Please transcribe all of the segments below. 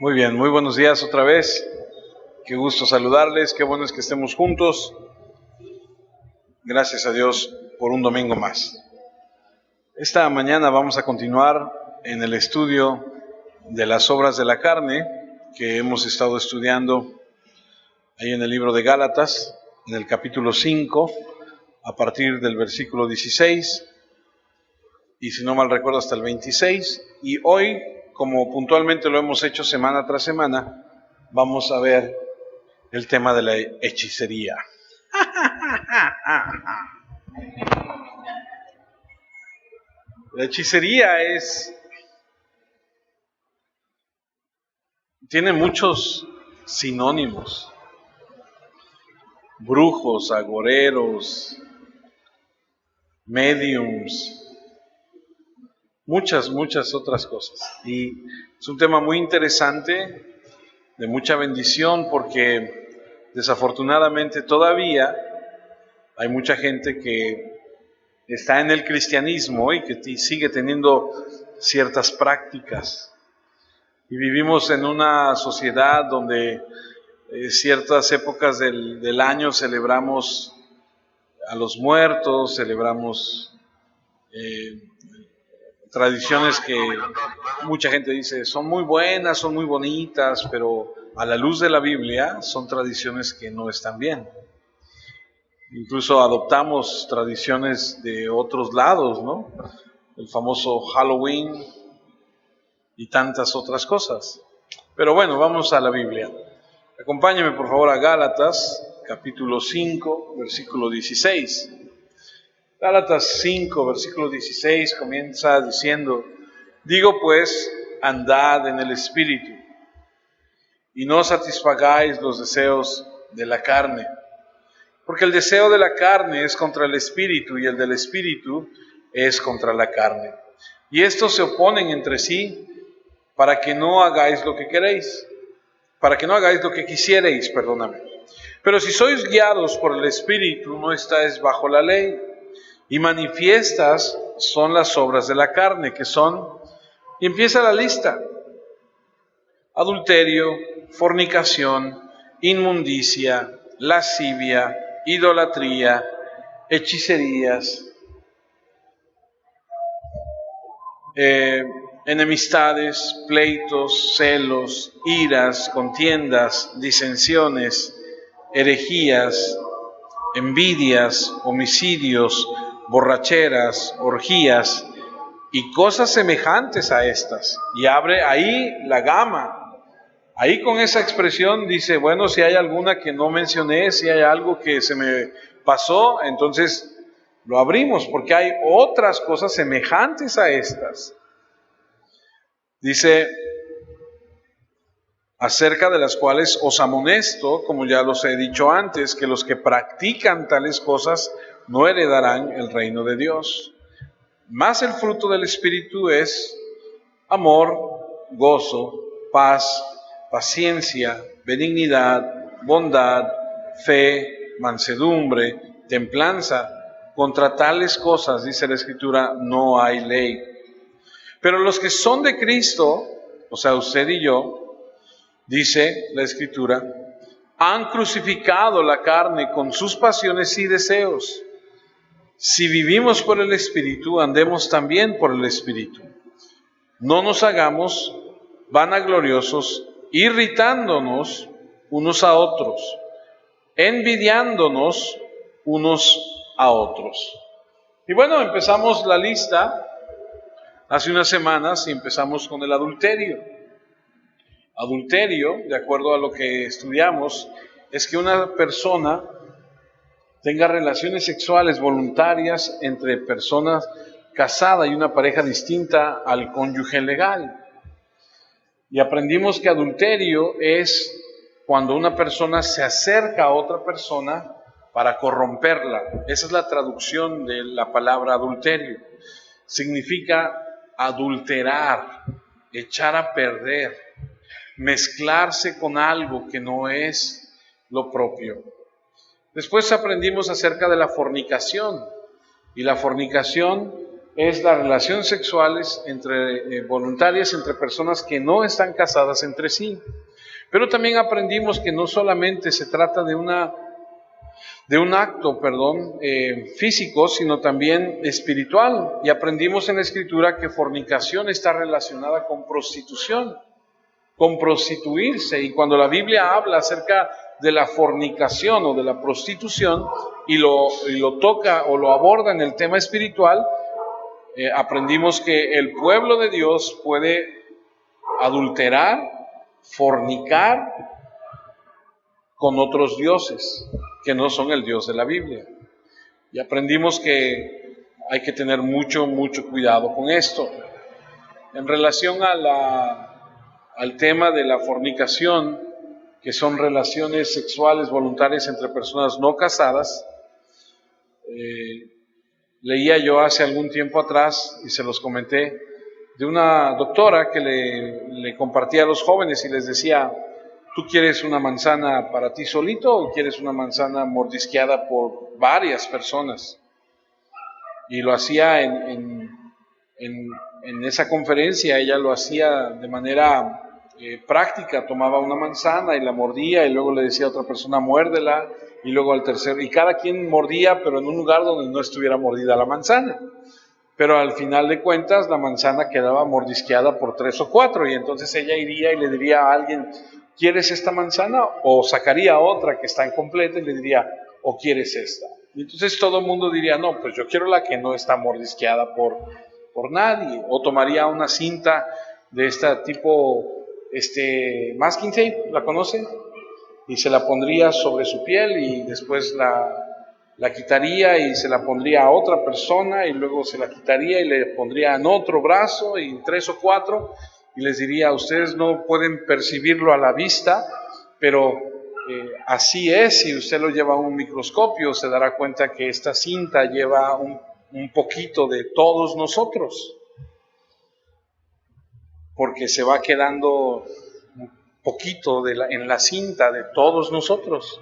Muy bien, muy buenos días otra vez. Qué gusto saludarles, qué bueno es que estemos juntos. Gracias a Dios por un domingo más. Esta mañana vamos a continuar en el estudio de las obras de la carne que hemos estado estudiando ahí en el libro de Gálatas, en el capítulo 5, a partir del versículo 16, y si no mal recuerdo hasta el 26, y hoy, como puntualmente lo hemos hecho semana tras semana, vamos a ver el tema de la hechicería. La hechicería tiene muchos sinónimos: brujos, agoreros, mediums, muchas otras cosas. Y es un tema muy interesante, de mucha bendición, porque desafortunadamente todavía hay mucha gente que está en el cristianismo y que sigue teniendo ciertas prácticas. Y vivimos en una sociedad donde ciertas épocas del año celebramos a los muertos, celebramos tradiciones que mucha gente dice son muy buenas, son muy bonitas, pero a la luz de la Biblia son tradiciones que no están bien. Incluso adoptamos tradiciones de otros lados, ¿no? El famoso Halloween y tantas otras cosas. Pero bueno, vamos a la Biblia. Acompáñenme por favor a Gálatas, capítulo 5, versículo 16. Gálatas 5, versículo 16 comienza diciendo: digo pues, andad en el Espíritu, y no satisfagáis los deseos de la carne. Porque el deseo de la carne es contra el Espíritu, y el del Espíritu es contra la carne. Y estos se oponen entre sí, para que no hagáis lo que queréis, para que no hagáis lo que quisierais, perdóname. Pero si sois guiados por el Espíritu, no estáis bajo la ley. Y manifiestas son las obras de la carne, que son, y empieza la lista: adulterio, fornicación, inmundicia, lascivia, idolatría, hechicerías, enemistades, pleitos, celos, iras, contiendas, disensiones, herejías, envidias, homicidios, borracheras, orgías y cosas semejantes a estas. Y abre ahí la gama. Ahí con esa expresión dice, bueno, si hay alguna que no mencioné, si hay algo que se me pasó, entonces lo abrimos, porque hay otras cosas semejantes a estas. Dice, acerca de las cuales os amonesto, como ya los he dicho antes, que los que practican tales cosas no heredarán el reino de Dios. Mas el fruto del Espíritu es amor, gozo, paz, paciencia, benignidad, bondad, fe, mansedumbre, templanza. Contra tales cosas, dice la Escritura, no hay ley. Pero los que son de Cristo, o sea, usted y yo, dice la Escritura, han crucificado la carne con sus pasiones y deseos. Si vivimos por el Espíritu, andemos también por el Espíritu. No nos hagamos vanagloriosos, irritándonos unos a otros, envidiándonos unos a otros. Y bueno, empezamos la lista hace unas semanas y empezamos con el adulterio. Adulterio, de acuerdo a lo que estudiamos, es que una persona tenga relaciones sexuales voluntarias entre personas casadas y una pareja distinta al cónyuge legal. Y aprendimos que adulterio es cuando una persona se acerca a otra persona para corromperla. Esa es la traducción de la palabra adulterio. Significa adulterar, echar a perder, mezclarse con algo que no es lo propio. Después aprendimos acerca de la fornicación. Y la fornicación es las relaciones sexuales voluntarias entre personas que no están casadas entre sí. Pero también aprendimos que no solamente se trata de un acto, físico, sino también espiritual. Y aprendimos en la Escritura que fornicación está relacionada con prostitución, con prostituirse. Y cuando la Biblia habla acerca de la fornicación o de la prostitución y lo toca o lo aborda en el tema espiritual, aprendimos que el pueblo de Dios puede adulterar, fornicar con otros dioses que no son el Dios de la Biblia. Y aprendimos que hay que tener mucho cuidado con esto. En relación al tema de la fornicación, que son relaciones sexuales voluntarias entre personas no casadas, leía yo hace algún tiempo atrás, y se los comenté, de una doctora que le compartía a los jóvenes y les decía: ¿tú quieres una manzana para ti solito o quieres una manzana mordisqueada por varias personas? Y lo hacía en esa conferencia, ella lo hacía de manera práctica, tomaba una manzana y la mordía y luego le decía a otra persona: muérdela, y luego al tercero, y cada quien mordía, pero en un lugar donde no estuviera mordida la manzana. Pero al final de cuentas la manzana quedaba mordisqueada por 3 o 4, y entonces ella iría y le diría a alguien: ¿quieres esta manzana? O sacaría otra que está incompleta y le diría: ¿o quieres esta? Y entonces todo el mundo diría: no, pues yo quiero la que no está mordisqueada por nadie. O tomaría una cinta de esta tipo, masking tape, ¿la conocen? Y se la pondría sobre su piel y después la quitaría y se la pondría a otra persona y luego se la quitaría y le pondría en otro brazo y 3 o 4, y les diría: ustedes no pueden percibirlo a la vista, pero así es. Si usted lo lleva a un microscopio, se dará cuenta que esta cinta lleva un poquito de todos nosotros, porque se va quedando un poquito en la cinta de todos nosotros.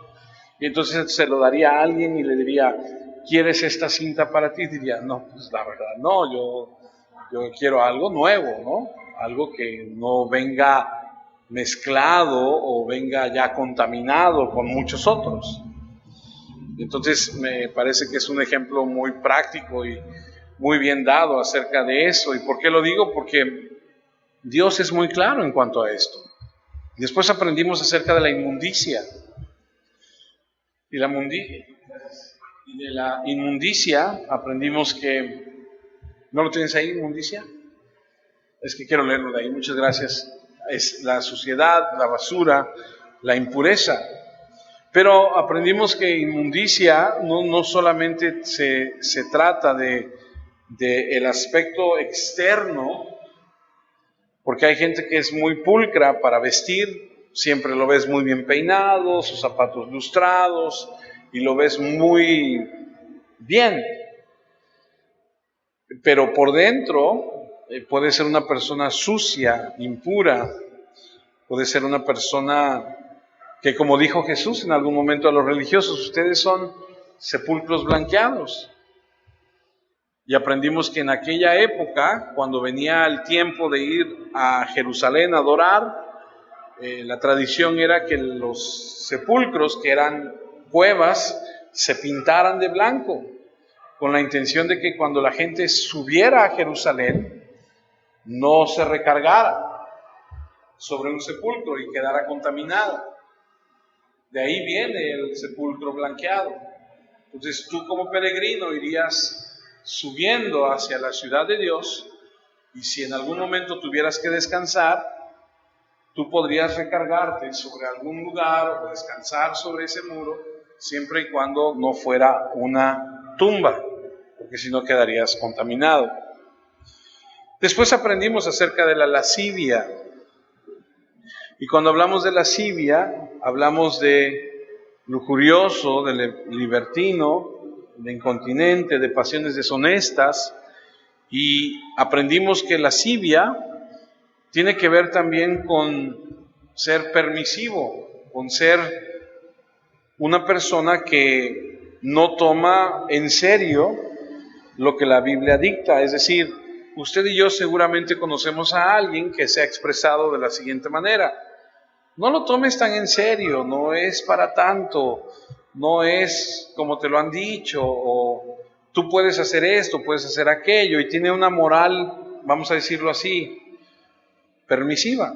Y entonces se lo daría a alguien y le diría: ¿quieres esta cinta para ti? Diría: no, pues la verdad no, yo quiero algo nuevo, ¿no? Algo que no venga mezclado o venga ya contaminado con muchos otros. Entonces me parece que es un ejemplo muy práctico y muy bien dado acerca de eso. ¿Y por qué lo digo? Porque Dios es muy claro en cuanto a esto. Después aprendimos acerca de la inmundicia. Y de la inmundicia aprendimos que... ¿No lo tienes ahí, inmundicia? Es que quiero leerlo de ahí, muchas gracias. Es la suciedad, la basura, la impureza. Pero aprendimos que inmundicia no solamente se trata de el aspecto externo, porque hay gente que es muy pulcra para vestir, siempre lo ves muy bien peinado, sus zapatos lustrados, y lo ves muy bien. Pero por dentro puede ser una persona sucia, impura, puede ser una persona que, como dijo Jesús en algún momento a los religiosos: ustedes son sepulcros blanqueados. Y aprendimos que en aquella época, cuando venía el tiempo de ir a Jerusalén a adorar, la tradición era que los sepulcros, que eran cuevas, se pintaran de blanco, con la intención de que cuando la gente subiera a Jerusalén, no se recargara sobre un sepulcro y quedara contaminada. De ahí viene el sepulcro blanqueado. Entonces tú, como peregrino, irías subiendo hacia la ciudad de Dios, y si en algún momento tuvieras que descansar, tú podrías recargarte sobre algún lugar o descansar sobre ese muro, siempre y cuando no fuera una tumba, porque si no quedarías contaminado. Después aprendimos acerca de la lascivia. Y cuando hablamos de lascivia, hablamos de lujurioso, de libertino, de incontinente, de pasiones deshonestas. Y aprendimos que lascivia tiene que ver también con ser permisivo, con ser una persona que no toma en serio lo que la Biblia dicta. Es decir, usted y yo seguramente conocemos a alguien que se ha expresado de la siguiente manera: no lo tomes tan en serio, no es para tanto, no es como te lo han dicho, o tú puedes hacer esto, puedes hacer aquello, y tiene una moral, vamos a decirlo así, permisiva.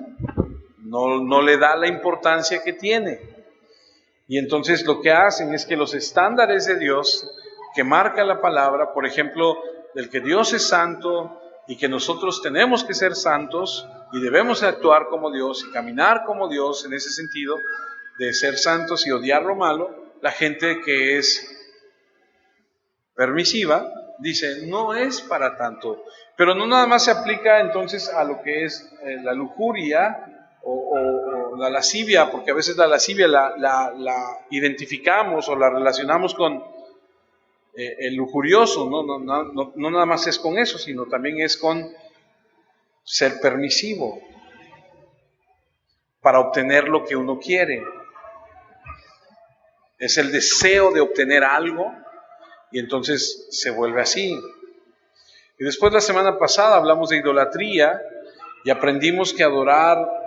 No le da la importancia que tiene. Y entonces lo que hacen es que los estándares de Dios que marca la palabra, por ejemplo, del que Dios es santo y que nosotros tenemos que ser santos y debemos actuar como Dios y caminar como Dios en ese sentido de ser santos y odiar lo malo, la gente que es permisiva dice, no es para tanto. Pero no nada más se aplica entonces a lo que es la lujuria o la lascivia, porque a veces la lascivia la identificamos o la relacionamos con el lujurioso. No nada más es con eso, sino también es con ser permisivo para obtener lo que uno quiere. Es el deseo de obtener algo y entonces se vuelve así. Y después la semana pasada hablamos de idolatría y aprendimos que adorar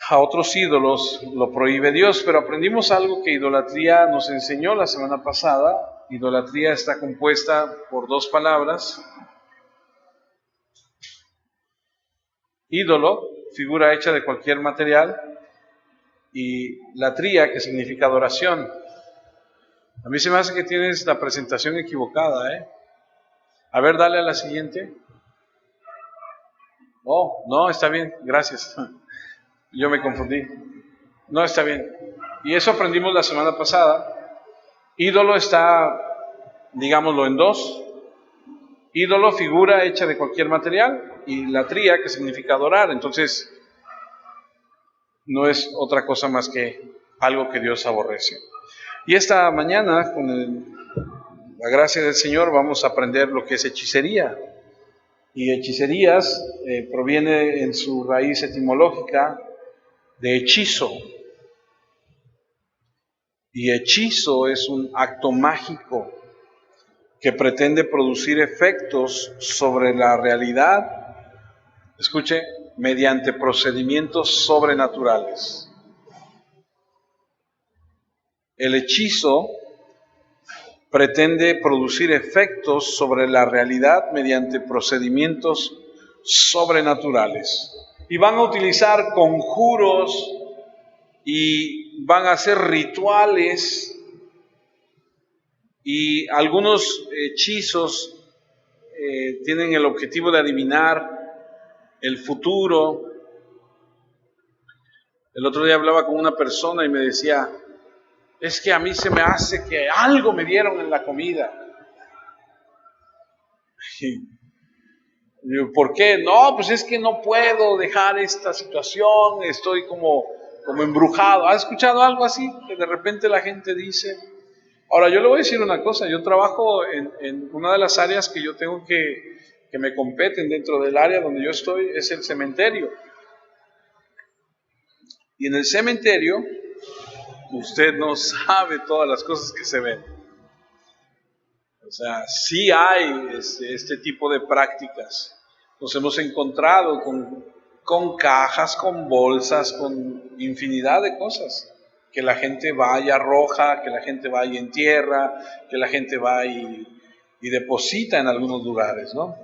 a otros ídolos lo prohíbe Dios, pero aprendimos algo que idolatría nos enseñó la semana pasada. Idolatría está compuesta por dos palabras. Ídolo, figura hecha de cualquier material, y latría, que significa adoración. A mí se me hace que tienes la presentación equivocada, ¿eh? A ver, dale a la siguiente. Oh, no, está bien, gracias. Yo me confundí. No, está bien. Y eso aprendimos la semana pasada. Ídolo está, digámoslo, en dos. Ídolo, figura hecha de cualquier material, y latría, que significa adorar. Entonces, no es otra cosa más que algo que Dios aborrece. Y esta mañana, con la gracia del Señor, vamos a aprender lo que es hechicería. Y hechicerías proviene en su raíz etimológica de hechizo. Y hechizo es un acto mágico que pretende producir efectos sobre la realidad, escuche, mediante procedimientos sobrenaturales. El hechizo pretende producir efectos sobre la realidad mediante procedimientos sobrenaturales. Y van a utilizar conjuros y van a hacer rituales, y algunos hechizos tienen el objetivo de adivinar el futuro. El otro día hablaba con una persona y me decía, es que a mí se me hace que algo me dieron en la comida. Y digo, ¿por qué? No, pues es que no puedo dejar esta situación, estoy como embrujado. ¿Has escuchado algo así? Que de repente la gente dice. Ahora, yo le voy a decir una cosa, yo trabajo en una de las áreas que yo tengo que me competen dentro del área donde yo estoy, es el cementerio. Y en el cementerio, usted no sabe todas las cosas que se ven. O sea, sí hay este tipo de prácticas. Nos hemos encontrado con cajas, con bolsas, con infinidad de cosas. Que la gente va y arroja, que la gente va y entierra, que la gente va y deposita en algunos lugares, ¿no?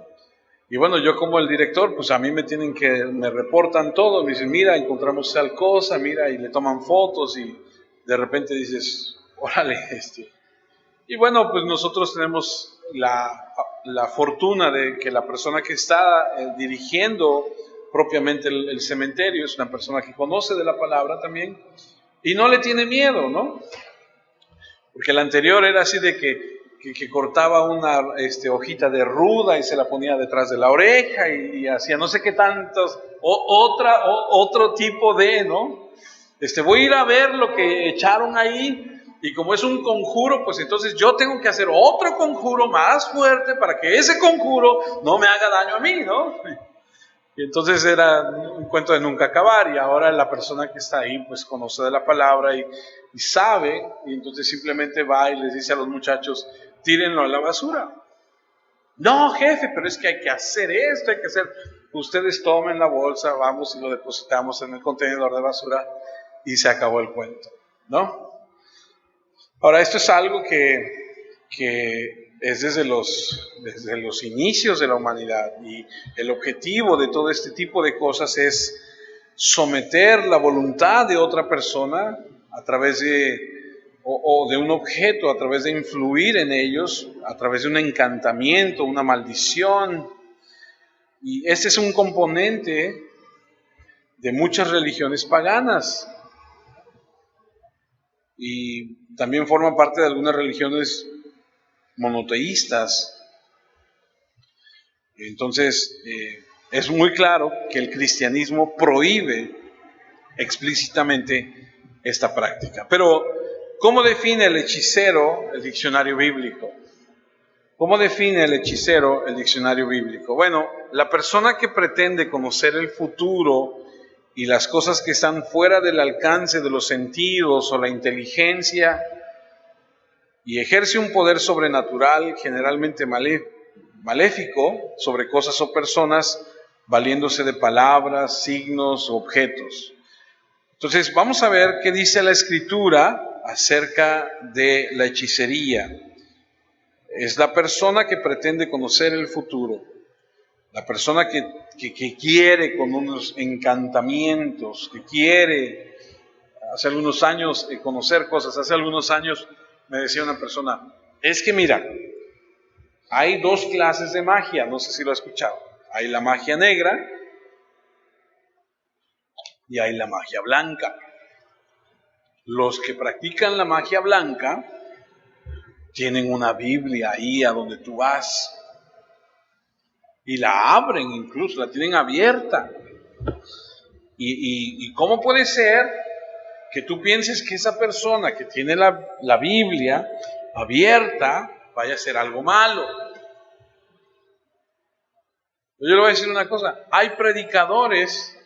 Y bueno, yo como el director, pues a mí me reportan todo, me dicen, mira, encontramos tal cosa, mira, y le toman fotos y de repente dices, órale, Y bueno, pues nosotros tenemos la fortuna de que la persona que está dirigiendo propiamente el cementerio es una persona que conoce de la palabra también y no le tiene miedo, ¿no? Porque el anterior era así de que cortaba una hojita de ruda y se la ponía detrás de la oreja y hacía no sé qué tantos, otro tipo de, ¿no? Voy a ir a ver lo que echaron ahí. Y como es un conjuro, pues entonces yo tengo que hacer otro conjuro más fuerte para que ese conjuro no me haga daño a mí, ¿no? Y entonces era un cuento de nunca acabar, y ahora la persona que está ahí pues conoce de la palabra y sabe, y entonces simplemente va y les dice a los muchachos, tírenlo a la basura. No, jefe, pero es que hay que hacer esto, hay que hacer. Ustedes tomen la bolsa, vamos y lo depositamos en el contenedor de basura y se acabó el cuento, ¿no? Ahora, esto es algo que es desde los inicios de la humanidad, y el objetivo de todo este tipo de cosas es someter la voluntad de otra persona a través o de un objeto, a través de influir en ellos, a través de un encantamiento, una maldición. Y este es un componente de muchas religiones paganas. Y también forma parte de algunas religiones monoteístas. Entonces, es muy claro que el cristianismo prohíbe explícitamente esta práctica. Pero, ¿cómo define el hechicero el diccionario bíblico? ¿Cómo define el hechicero el diccionario bíblico? Bueno, la persona que pretende conocer el futuro y las cosas que están fuera del alcance de los sentidos o la inteligencia, y ejerce un poder sobrenatural, generalmente maléfico, sobre cosas o personas, valiéndose de palabras, signos, objetos. Entonces, vamos a ver qué dice la Escritura acerca de la hechicería. Es la persona que pretende conocer el futuro, la persona que quiere con unos encantamientos, que quiere hace algunos años conocer cosas. Hace algunos años me decía una persona, es que mira, hay dos clases de magia, no sé si lo has escuchado. Hay la magia negra y hay la magia blanca. Los que practican la magia blanca tienen una Biblia ahí a donde tú vas y la abren, incluso la tienen abierta. ¿Y cómo puede ser que tú pienses que esa persona que tiene la Biblia abierta vaya a hacer algo malo? Yo le voy a decir una cosa, hay predicadores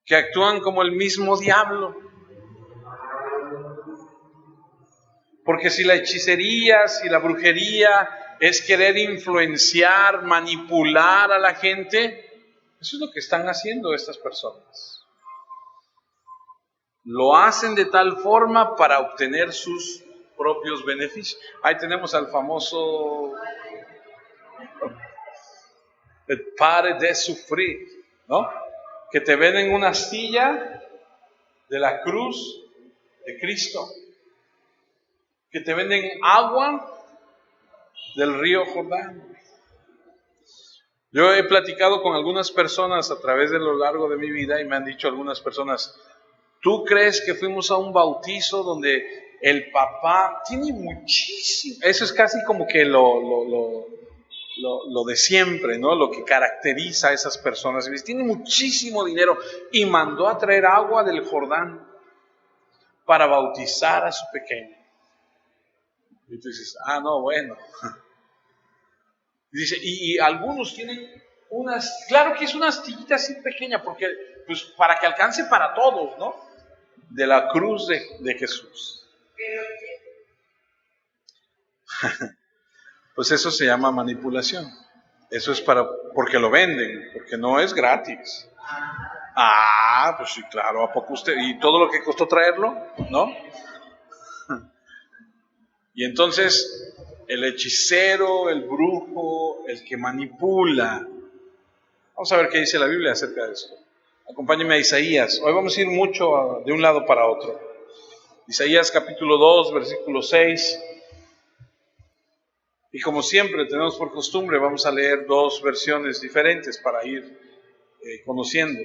que actúan como el mismo diablo. Porque si la hechicería, si la brujería es querer influenciar, manipular a la gente, eso es lo que están haciendo estas personas. Lo hacen de tal forma para obtener sus propios beneficios. Ahí tenemos al famoso el pare de sufrir, ¿no? Que te venden una astilla de la cruz de Cristo, que te venden agua del río Jordán. Yo he platicado con algunas personas a través de lo largo de mi vida y me han dicho algunas personas, ¿tú crees que fuimos a un bautizo donde el papá tiene muchísimo? Eso es casi como que lo de siempre, ¿no? Lo que caracteriza a esas personas. Tiene muchísimo dinero y mandó a traer agua del Jordán para bautizar a su pequeño. Y tú dices, no, bueno. Y dice, y algunos tienen claro que es una astillita así pequeña, porque, pues, para que alcance para todos, ¿no? De la cruz de Jesús. Pues eso se llama manipulación. Eso es porque lo venden, porque no es gratis. Pues sí, claro, ¿a poco usted? ¿Y todo lo que costó traerlo? ¿No? Y entonces, el hechicero, el brujo, el que manipula. Vamos a ver qué dice la Biblia acerca de esto. Acompáñenme a Isaías. Hoy vamos a ir mucho de un lado para otro. Isaías capítulo 2, versículo 6. Y como siempre tenemos por costumbre, vamos a leer dos versiones diferentes para ir conociendo.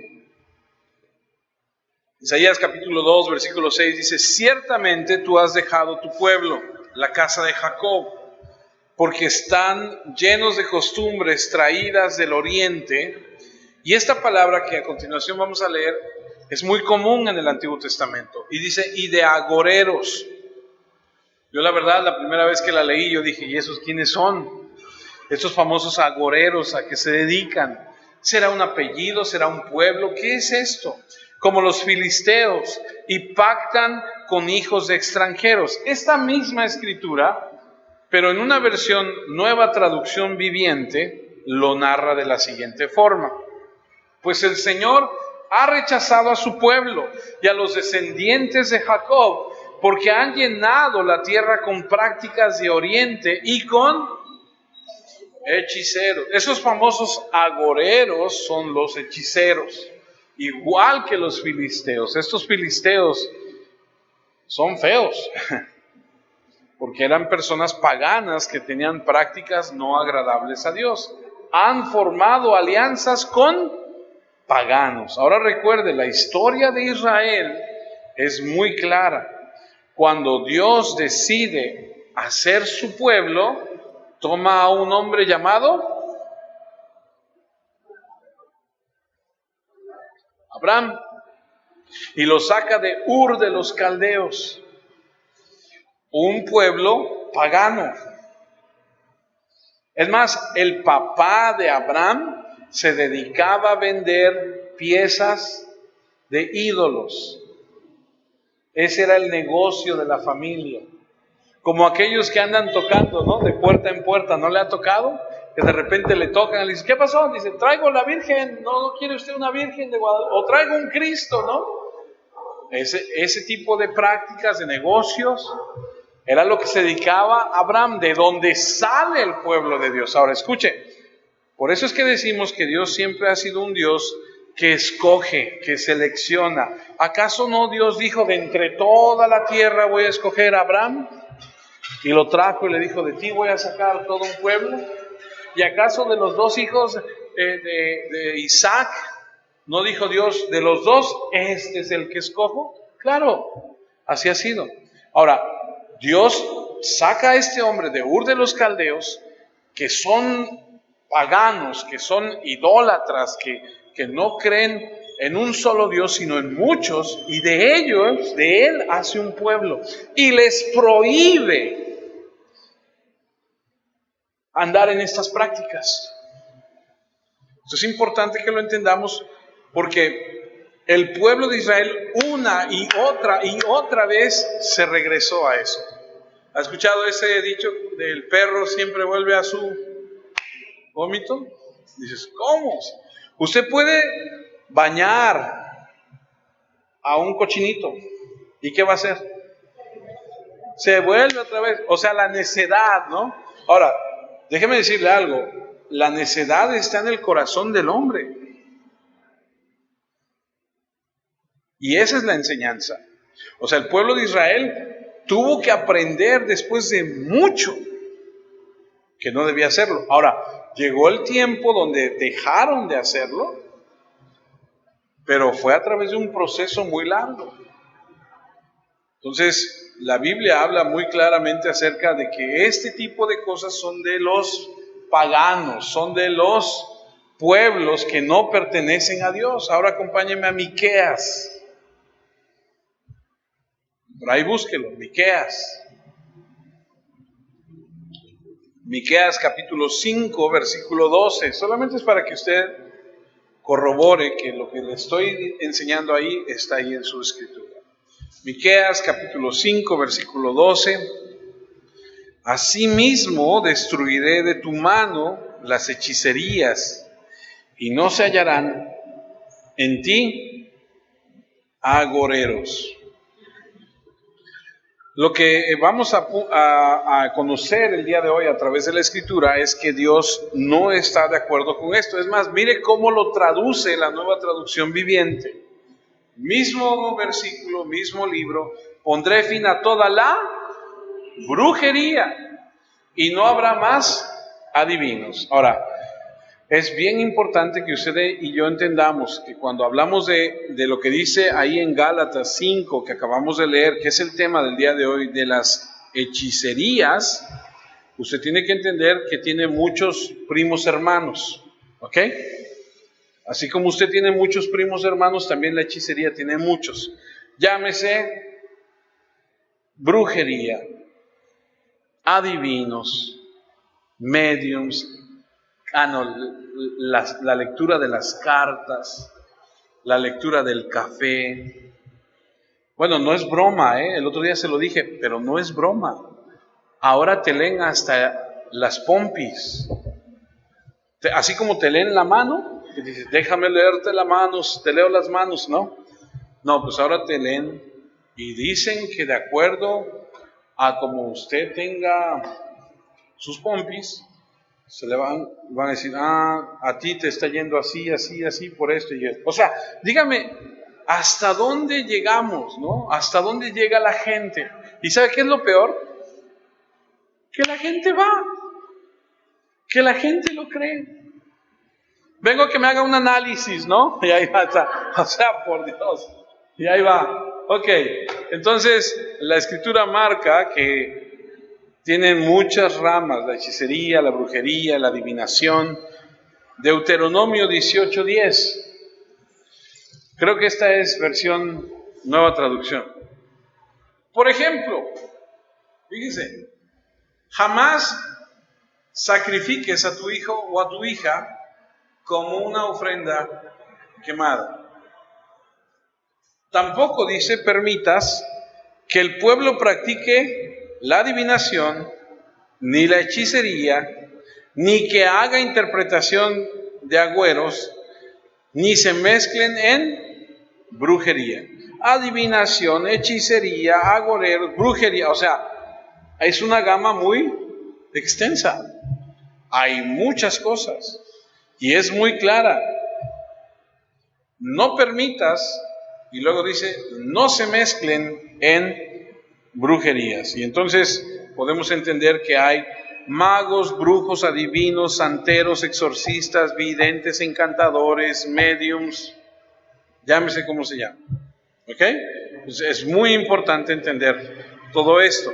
Isaías capítulo 2, versículo 6 dice, ciertamente tú has dejado tu pueblo, la casa de Jacob, porque están llenos de costumbres traídas del oriente. Y esta palabra que a continuación vamos a leer es muy común en el Antiguo Testamento. Y dice, y de agoreros. Yo la verdad, la primera vez que la leí, yo dije, ¿y esos quiénes son? Estos famosos agoreros, ¿a qué se dedican? ¿Será un apellido? ¿Será un pueblo? ¿Qué es esto? Como los filisteos, y pactan con hijos de extranjeros. Esta misma escritura Pero en una versión Nueva Traducción Viviente lo narra de la siguiente forma: pues el Señor ha rechazado a su pueblo y a los descendientes de Jacob, porque han llenado la tierra con prácticas de oriente y con hechiceros. Esos famosos agoreros son los hechiceros, igual que los filisteos. Estos filisteos son feos, porque eran personas paganas que tenían prácticas no agradables a Dios. Han formado alianzas con paganos. Ahora recuerde, la historia de Israel es muy clara. Cuando Dios decide hacer su pueblo, toma a un hombre llamado Abraham y lo saca de Ur de los Caldeos, un pueblo pagano. Es más, el papá de Abraham se dedicaba a vender piezas de ídolos. Ese era el negocio de la familia. Como aquellos que andan tocando, ¿no? De puerta en puerta, ¿no le ha tocado? Que de repente le tocan y le dicen, ¿qué pasó? Dice, traigo la Virgen. ¿No quiere usted una Virgen de Guadalupe? O traigo un Cristo, ¿no? Ese tipo de prácticas, de negocios, era lo que se dedicaba Abraham, de donde sale el pueblo de Dios. Ahora, escuche, por eso es que decimos que Dios siempre ha sido un Dios que escoge, que selecciona. ¿Acaso no Dios dijo, de entre toda la tierra voy a escoger a Abraham? Y lo trajo y le dijo, de ti voy a sacar todo un pueblo. ¿Y acaso de los dos hijos de Isaac, no dijo Dios, de los dos, este es el que escojo? Claro, así ha sido. Ahora, Dios saca a este hombre de Ur de los Caldeos, que son paganos, que son idólatras, que no creen en un solo Dios, sino en muchos, y de ellos, de él hace un pueblo, y les prohíbe andar en estas prácticas. Esto es importante que lo entendamos, porque el pueblo de Israel una y otra vez se regresó a eso. ¿Ha escuchado ese dicho del perro siempre vuelve a su vómito? Dices, ¿cómo? Usted puede bañar a un cochinito, ¿y qué va a hacer? Se vuelve otra vez. O sea, la necedad, ¿no? Ahora, déjeme decirle algo, la necedad está en el corazón del hombre. Y esa es la enseñanza. O sea, el pueblo de Israel tuvo que aprender después de mucho que no debía hacerlo. Ahora, llegó el tiempo donde dejaron de hacerlo, pero fue a través de un proceso muy largo. Entonces, la Biblia habla muy claramente acerca de que este tipo de cosas son de los paganos, son de los pueblos que no pertenecen a Dios. Ahora acompáñenme a Miqueas. Por ahí búsquelo, Miqueas. Miqueas capítulo 5, versículo 12. Solamente es para que usted corrobore que lo que le estoy enseñando ahí está ahí en su escritura. Miqueas capítulo 5, versículo 12. Asimismo destruiré de tu mano las hechicerías, y no se hallarán en ti agoreros. Lo que vamos a conocer el día de hoy a través de la Escritura es que Dios no está de acuerdo con esto. Es más, mire cómo lo traduce la Nueva Traducción Viviente. Mismo versículo, mismo libro. Pondré fin a toda la brujería y no habrá más adivinos. Ahora, es bien importante que usted y yo entendamos que cuando hablamos de lo que dice ahí en Gálatas 5, que acabamos de leer, que es el tema del día de hoy, de las hechicerías, usted tiene que entender que tiene muchos primos hermanos, ¿ok? Así como usted tiene muchos primos hermanos, también la hechicería tiene muchos. Llámese brujería, adivinos, mediums, la lectura de las cartas, la lectura del café. Bueno, no es broma, el otro día se lo dije, pero no es broma. ahora te leen hasta las pompis. Así como te leen la mano, que dices, déjame leerte la mano, te leo las manos, ¿no? No, pues ahora te leen y dicen que de acuerdo a como usted tenga sus pompis, se le van a decir, a ti te está yendo así, así, así, por esto y esto. O sea, dígame, ¿hasta dónde llegamos, no? ¿Hasta dónde llega la gente? ¿Y sabe qué es lo peor? Que la gente va, que la gente lo cree. Vengo a que me haga un análisis, ¿no? Y ahí va, o sea, por Dios, y ahí va. Ok, entonces la Escritura marca que tienen muchas ramas, la hechicería, la brujería, la adivinación. Deuteronomio 18:10. Creo que esta es versión nueva traducción. Por ejemplo, fíjense, jamás sacrifiques a tu hijo o a tu hija como una ofrenda quemada. Tampoco dice permitas que el pueblo practique la adivinación, ni la hechicería, ni que haga interpretación de agüeros, ni se mezclen en brujería. Adivinación, hechicería, agoreros, brujería, o sea, es una gama muy extensa. Hay muchas cosas y es muy clara. No permitas, y luego dice, no se mezclen en brujerías. Y entonces podemos entender que hay magos, brujos, adivinos, santeros, exorcistas, videntes, encantadores, mediums, llámese como se llama. ¿Ok? Pues es muy importante entender todo esto,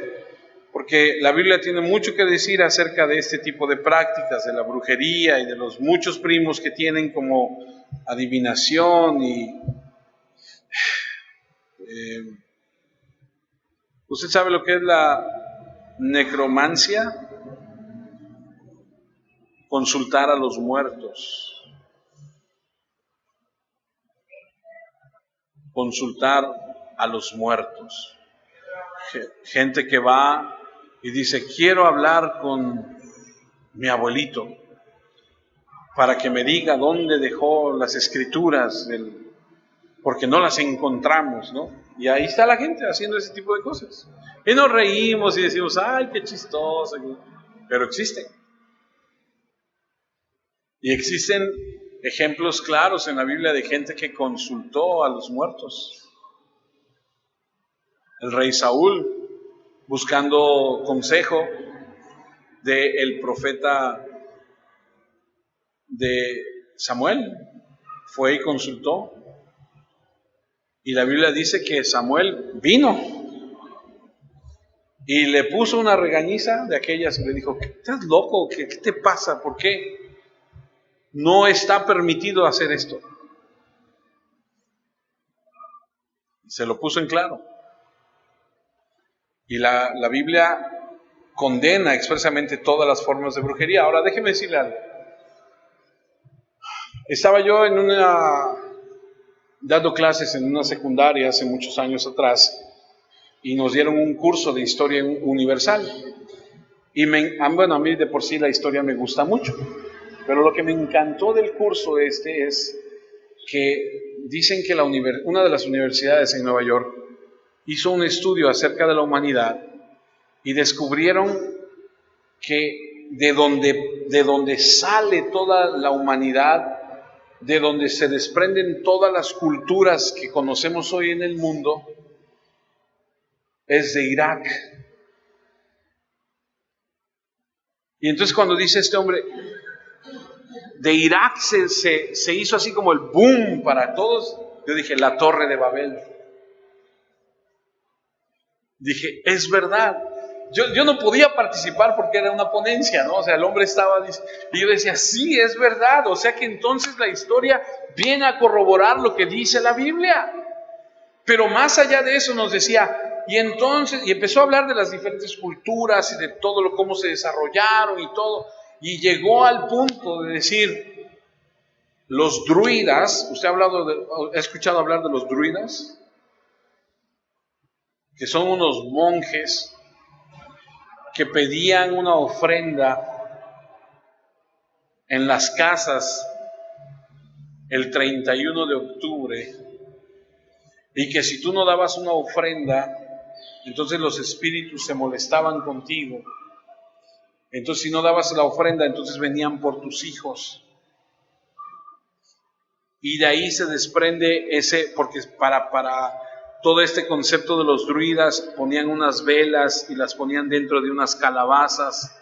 porque la Biblia tiene mucho que decir acerca de este tipo de prácticas, de la brujería y de los muchos primos que tienen como adivinación y... ¿Usted sabe lo que es la necromancia? Consultar a los muertos. Consultar a los muertos. Gente que va y dice, quiero hablar con mi abuelito para que me diga dónde dejó las escrituras, porque no las encontramos, ¿no? Y ahí está la gente haciendo ese tipo de cosas. Y nos reímos y decimos, ay, qué chistoso. Pero existen. Y existen ejemplos claros en la Biblia de gente que consultó a los muertos. El rey Saúl, buscando consejo del profeta de Samuel, fue y consultó. Y la Biblia dice que Samuel vino y le puso una regañiza de aquellas y le dijo, ¿estás loco? ¿Qué te pasa? ¿Por qué no está permitido hacer esto? Se lo puso en claro. Y la Biblia condena expresamente todas las formas de brujería. Ahora déjeme decirle algo. Estaba yo dando clases en una secundaria hace muchos años atrás y nos dieron un curso de historia universal. Y bueno, a mí de por sí la historia me gusta mucho, pero lo que me encantó del curso es que dicen que una de las universidades en Nueva York hizo un estudio acerca de la humanidad y descubrieron que de donde sale toda la humanidad, de donde se desprenden todas las culturas que conocemos hoy en el mundo, es de Irak. Y entonces cuando dice este hombre, de Irak se hizo así como el boom para todos, yo dije, la Torre de Babel. Dije, es verdad. Yo no podía participar porque era una ponencia, ¿no? O sea, el hombre estaba, y yo decía, sí, es verdad. O sea que entonces la historia viene a corroborar lo que dice la Biblia. Pero más allá de eso nos decía, y empezó a hablar de las diferentes culturas y de todo cómo se desarrollaron y todo, y llegó al punto de decir, los druidas, ¿usted ha escuchado hablar de los druidas? Que son unos monjes que pedían una ofrenda en las casas el 31 de octubre, y que si tú no dabas una ofrenda, entonces los espíritus se molestaban contigo. Entonces si no dabas la ofrenda, entonces venían por tus hijos. Y de ahí se desprende porque para todo este concepto de los druidas ponían unas velas y las ponían dentro de unas calabazas,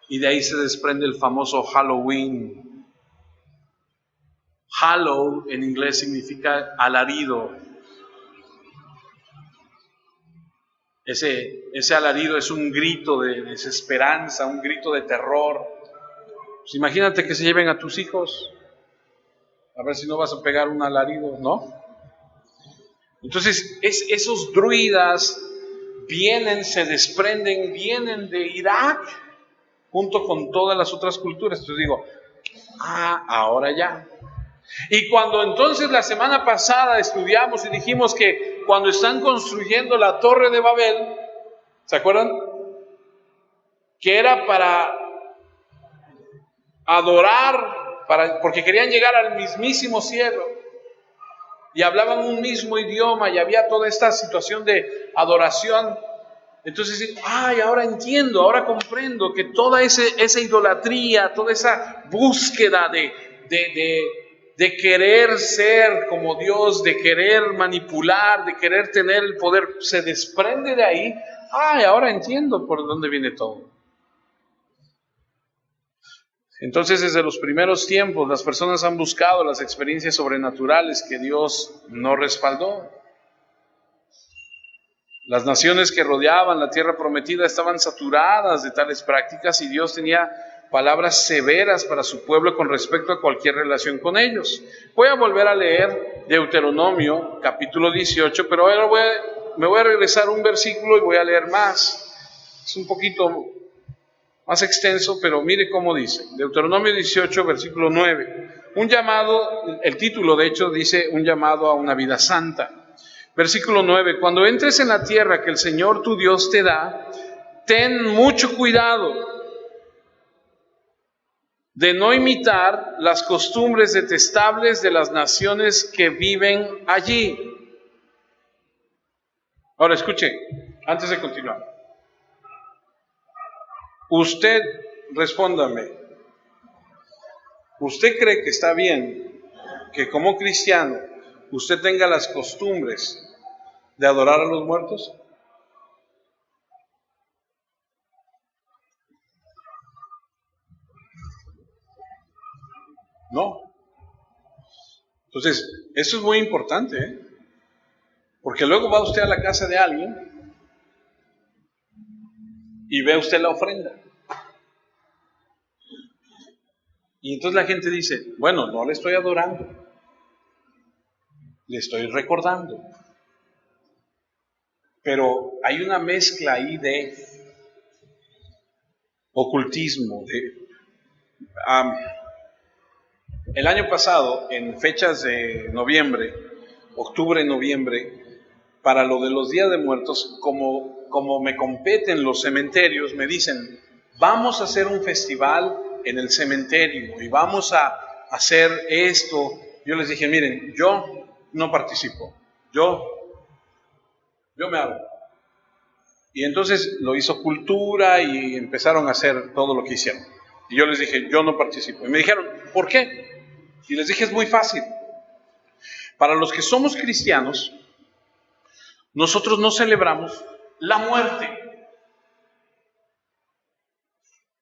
y de ahí se desprende el famoso Halloween. Hallow en inglés significa alarido. Ese alarido es un grito de desesperanza, un grito de terror. Pues imagínate que se lleven a tus hijos, a ver si no vas a pegar un alarido, ¿no? Entonces, esos druidas se desprenden, vienen de Irak, junto con todas las otras culturas. Entonces digo, ahora ya. Y cuando entonces la semana pasada estudiamos y dijimos que cuando están construyendo la Torre de Babel, ¿se acuerdan? Que era para adorar, porque querían llegar al mismísimo cielo, y hablaban un mismo idioma, y había toda esta situación de adoración. Entonces, ahora entiendo, ahora comprendo que toda esa idolatría, toda esa búsqueda de querer ser como Dios, de querer manipular, de querer tener el poder, se desprende de ahí. Ahora entiendo por dónde viene todo. Entonces, desde los primeros tiempos, las personas han buscado las experiencias sobrenaturales que Dios no respaldó. Las naciones que rodeaban la tierra prometida estaban saturadas de tales prácticas, y Dios tenía palabras severas para su pueblo con respecto a cualquier relación con ellos. Voy a volver a leer Deuteronomio, capítulo 18, pero ahora me voy a regresar un versículo y voy a leer más. Es un poquito más extenso, pero mire cómo dice. Deuteronomio 18, versículo 9. Un llamado, el título de hecho dice un llamado a una vida santa. Versículo 9. Cuando entres en la tierra que el Señor tu Dios te da, ten mucho cuidado de no imitar las costumbres detestables de las naciones que viven allí. Ahora escuche, antes de continuar. Usted, respóndame, ¿usted cree que está bien que como cristiano usted tenga las costumbres de adorar a los muertos? No. Entonces, eso es muy importante, porque luego va usted a la casa de alguien y ve usted la ofrenda. Y entonces la gente dice, bueno, no le estoy adorando, le estoy recordando. Pero hay una mezcla ahí de ocultismo. El año pasado, en fechas de noviembre, octubre, noviembre, para lo de los días de muertos, como me competen los cementerios, me dicen, vamos a hacer un festival en el cementerio y vamos a hacer esto. Yo les dije, miren, yo no participo, yo me hago. Y entonces lo hizo Cultura y empezaron a hacer todo lo que hicieron. Y yo les dije, yo no participo. Y me dijeron, ¿por qué? Y les dije, es muy fácil. Para los que somos cristianos, nosotros no celebramos la muerte.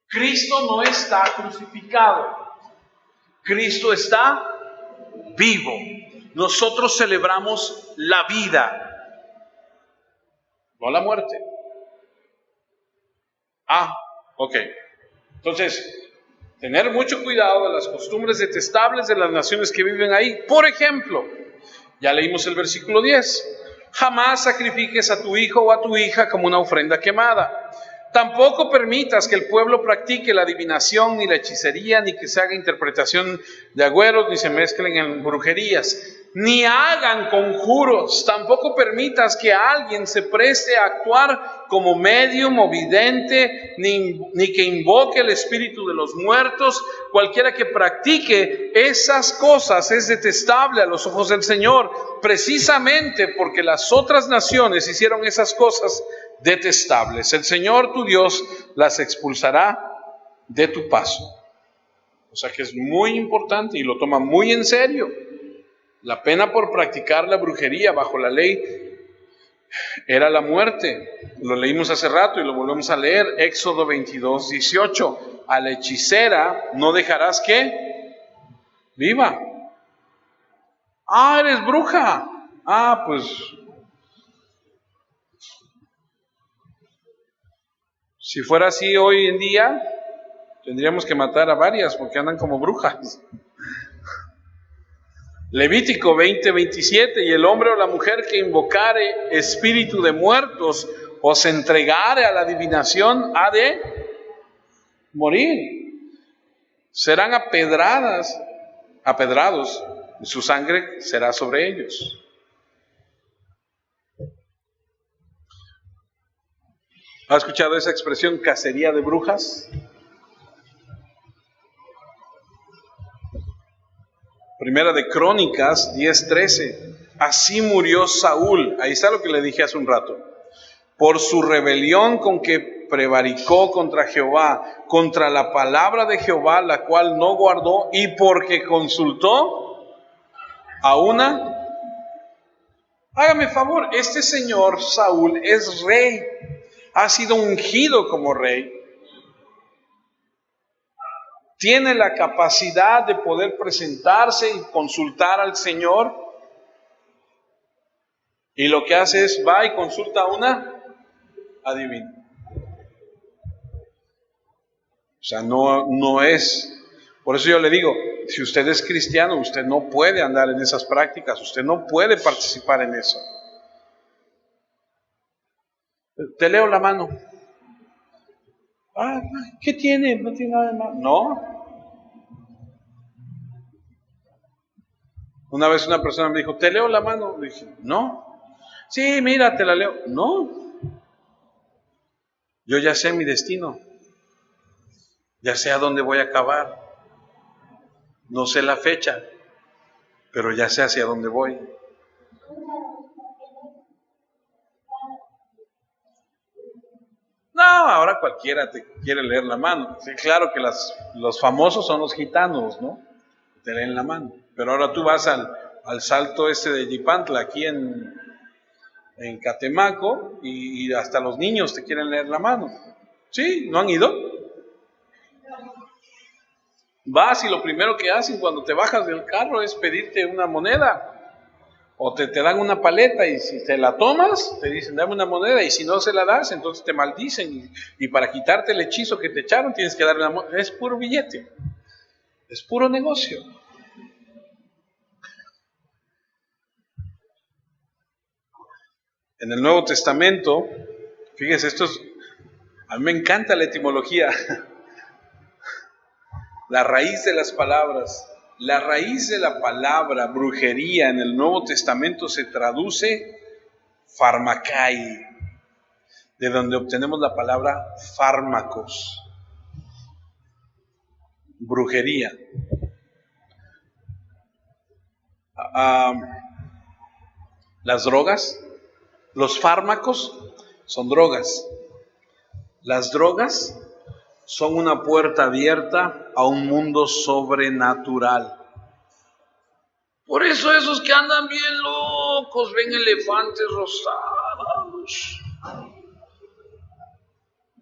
Cristo no está crucificado. Cristo está vivo. Nosotros celebramos la vida, no la muerte. Ok. Entonces, tener mucho cuidado de las costumbres detestables de las naciones que viven ahí. Por ejemplo, ya leímos el versículo 10. Jamás sacrifiques a tu hijo o a tu hija como una ofrenda quemada. Tampoco permitas que el pueblo practique la adivinación, ni la hechicería, ni que se haga interpretación de agüeros, ni se mezclen en brujerías. ni hagan conjuros. Tampoco permitas que alguien se preste a actuar como medium o vidente, ni que invoque el espíritu de los muertos. Cualquiera que practique esas cosas es detestable a los ojos del Señor, precisamente porque las otras naciones hicieron esas cosas detestables. El Señor tu Dios las expulsará de tu paso. O sea que es muy importante y lo toma muy en serio. La pena por practicar la brujería bajo la ley era la muerte. Lo leímos hace rato y lo volvemos a leer. Éxodo 22:18. A la hechicera no dejarás que viva. Ah, eres bruja. Ah, pues si fuera así hoy en día, tendríamos que matar a varias porque andan como brujas. Levítico 20:27, y el hombre o la mujer que invocare espíritu de muertos o se entregare a la adivinación ha de morir. Serán apedrados, y su sangre será sobre ellos. ¿Ha escuchado esa expresión, cacería de brujas? Primera de Crónicas 10:13. Así murió Saúl. Ahí está lo que le dije hace un rato. Por su rebelión con que prevaricó contra Jehová, contra la palabra de Jehová, la cual no guardó, y porque consultó a una... Hágame favor, este señor Saúl es rey, ha sido ungido como rey, tiene la capacidad de poder presentarse y consultar al Señor, y lo que hace es va y consulta a una adivina. O sea, no es. Por eso yo le digo, si usted es cristiano, usted no puede andar en esas prácticas, usted no puede participar en eso. Te leo la mano. Ah, ¿qué tiene? No tiene nada de malo. No. Una vez una persona me dijo, te leo la mano. Le dije, no. Sí, mira, te la leo. No. Yo ya sé mi destino. Ya sé a dónde voy a acabar. No sé la fecha, pero ya sé hacia dónde voy. No, ahora cualquiera te quiere leer la mano. Sí, claro que los famosos son los gitanos, ¿no? Te leen la mano. Pero ahora tú vas al salto este de Yipantla, aquí en Catemaco, y hasta los niños te quieren leer la mano. ¿Sí? ¿No han ido? Vas y lo primero que hacen cuando te bajas del carro es pedirte una moneda. O te dan una paleta y si te la tomas, te dicen dame una moneda, y si no se la das, entonces te maldicen, y para quitarte el hechizo que te echaron tienes que darle una moneda. Es puro billete, es puro negocio. En el Nuevo Testamento, fíjense, a mí me encanta la etimología, la raíz de las palabras. La raíz de la palabra brujería en el Nuevo Testamento se traduce pharmakai, de donde obtenemos la palabra fármacos, brujería. Las drogas, los fármacos son drogas. Las drogas son una puerta abierta a un mundo sobrenatural. Por eso esos que andan bien locos ven elefantes rosados.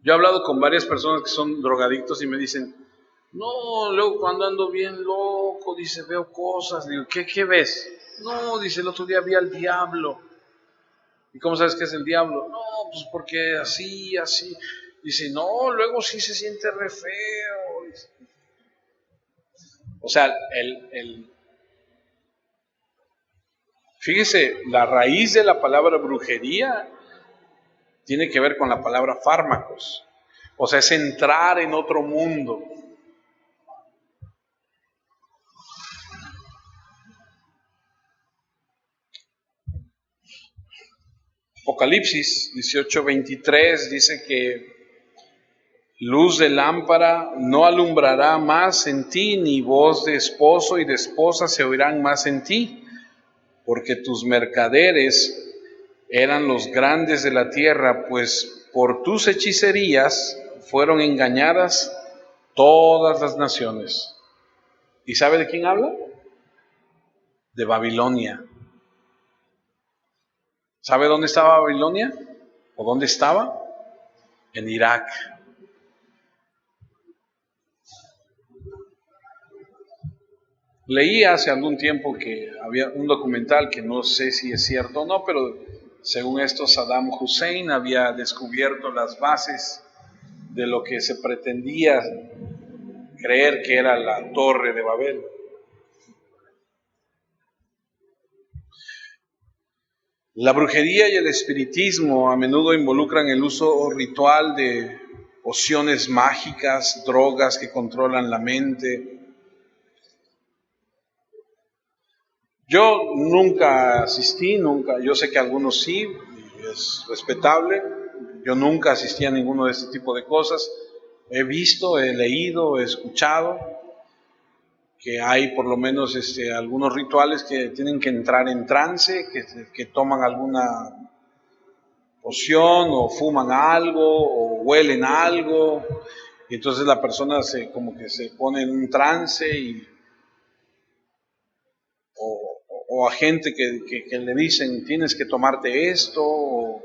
Yo he hablado con varias personas que son drogadictos y me dicen, no, luego cuando ando bien loco, dice, veo cosas. Digo, ¿qué ves? No, dice, el otro día vi al diablo. ¿Y cómo sabes que es el diablo? No, pues porque así. Dice, no, luego sí se siente re feo. O sea, fíjese, la raíz de la palabra brujería tiene que ver con la palabra fármacos. O sea, es entrar en otro mundo. Apocalipsis 18:23 dice que luz de lámpara no alumbrará más en ti, ni voz de esposo y de esposa se oirán más en ti, porque tus mercaderes eran los grandes de la tierra, pues por tus hechicerías fueron engañadas todas las naciones. ¿Y sabe de quién habla? De Babilonia. ¿Sabe dónde estaba Babilonia? ¿O dónde estaba? En Irak. Leí hace algún tiempo que había un documental que no sé si es cierto o no, pero según esto Saddam Hussein había descubierto las bases de lo que se pretendía creer que era la Torre de Babel. La brujería y el espiritismo a menudo involucran el uso ritual de pociones mágicas, drogas que controlan la mente. Yo nunca asistí, yo sé que algunos sí, y es respetable. Yo nunca asistí a ninguno de este tipo de cosas. He visto, he leído, he escuchado que hay por lo menos algunos rituales que tienen que entrar en trance, que toman alguna poción o fuman algo o huelen algo, y entonces la persona como que se pone en un trance o a gente que le dicen tienes que tomarte esto.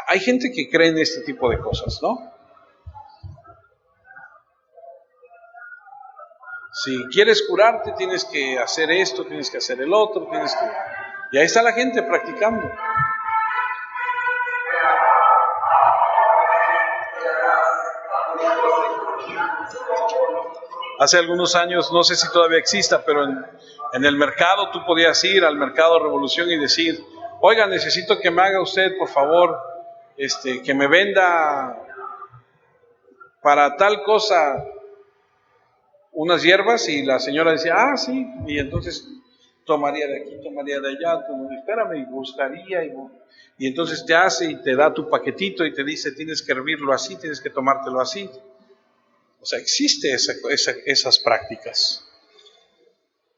Hay gente que cree en este tipo de cosas, ¿no? Si quieres curarte, tienes que hacer esto, tienes que hacer el otro, y ahí está la gente practicando. Hace algunos años, no sé si todavía exista, pero en el mercado tú podías ir al Mercado Revolución y decir, oiga, necesito que me haga usted, por favor, que me venda para tal cosa unas hierbas, y la señora decía, ah, sí, y entonces tomaría de aquí, tomaría de allá, espérame, y buscaría, y entonces te hace y te da tu paquetito y te dice, tienes que hervirlo así, tienes que tomártelo así. O sea, existe esas prácticas.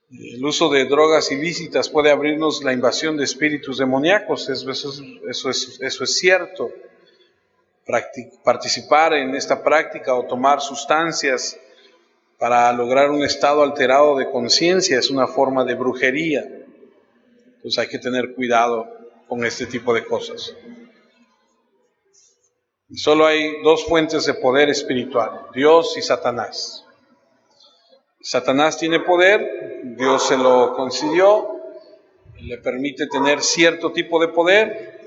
El uso de drogas ilícitas puede abrirnos la invasión de espíritus demoníacos, eso es cierto. Participar en esta práctica o tomar sustancias para lograr un estado alterado de conciencia es una forma de brujería. Entonces hay que tener cuidado con este tipo de cosas. Solo hay dos fuentes de poder espiritual, Dios y Satanás. Satanás tiene poder, Dios se lo concedió, le permite tener cierto tipo de poder.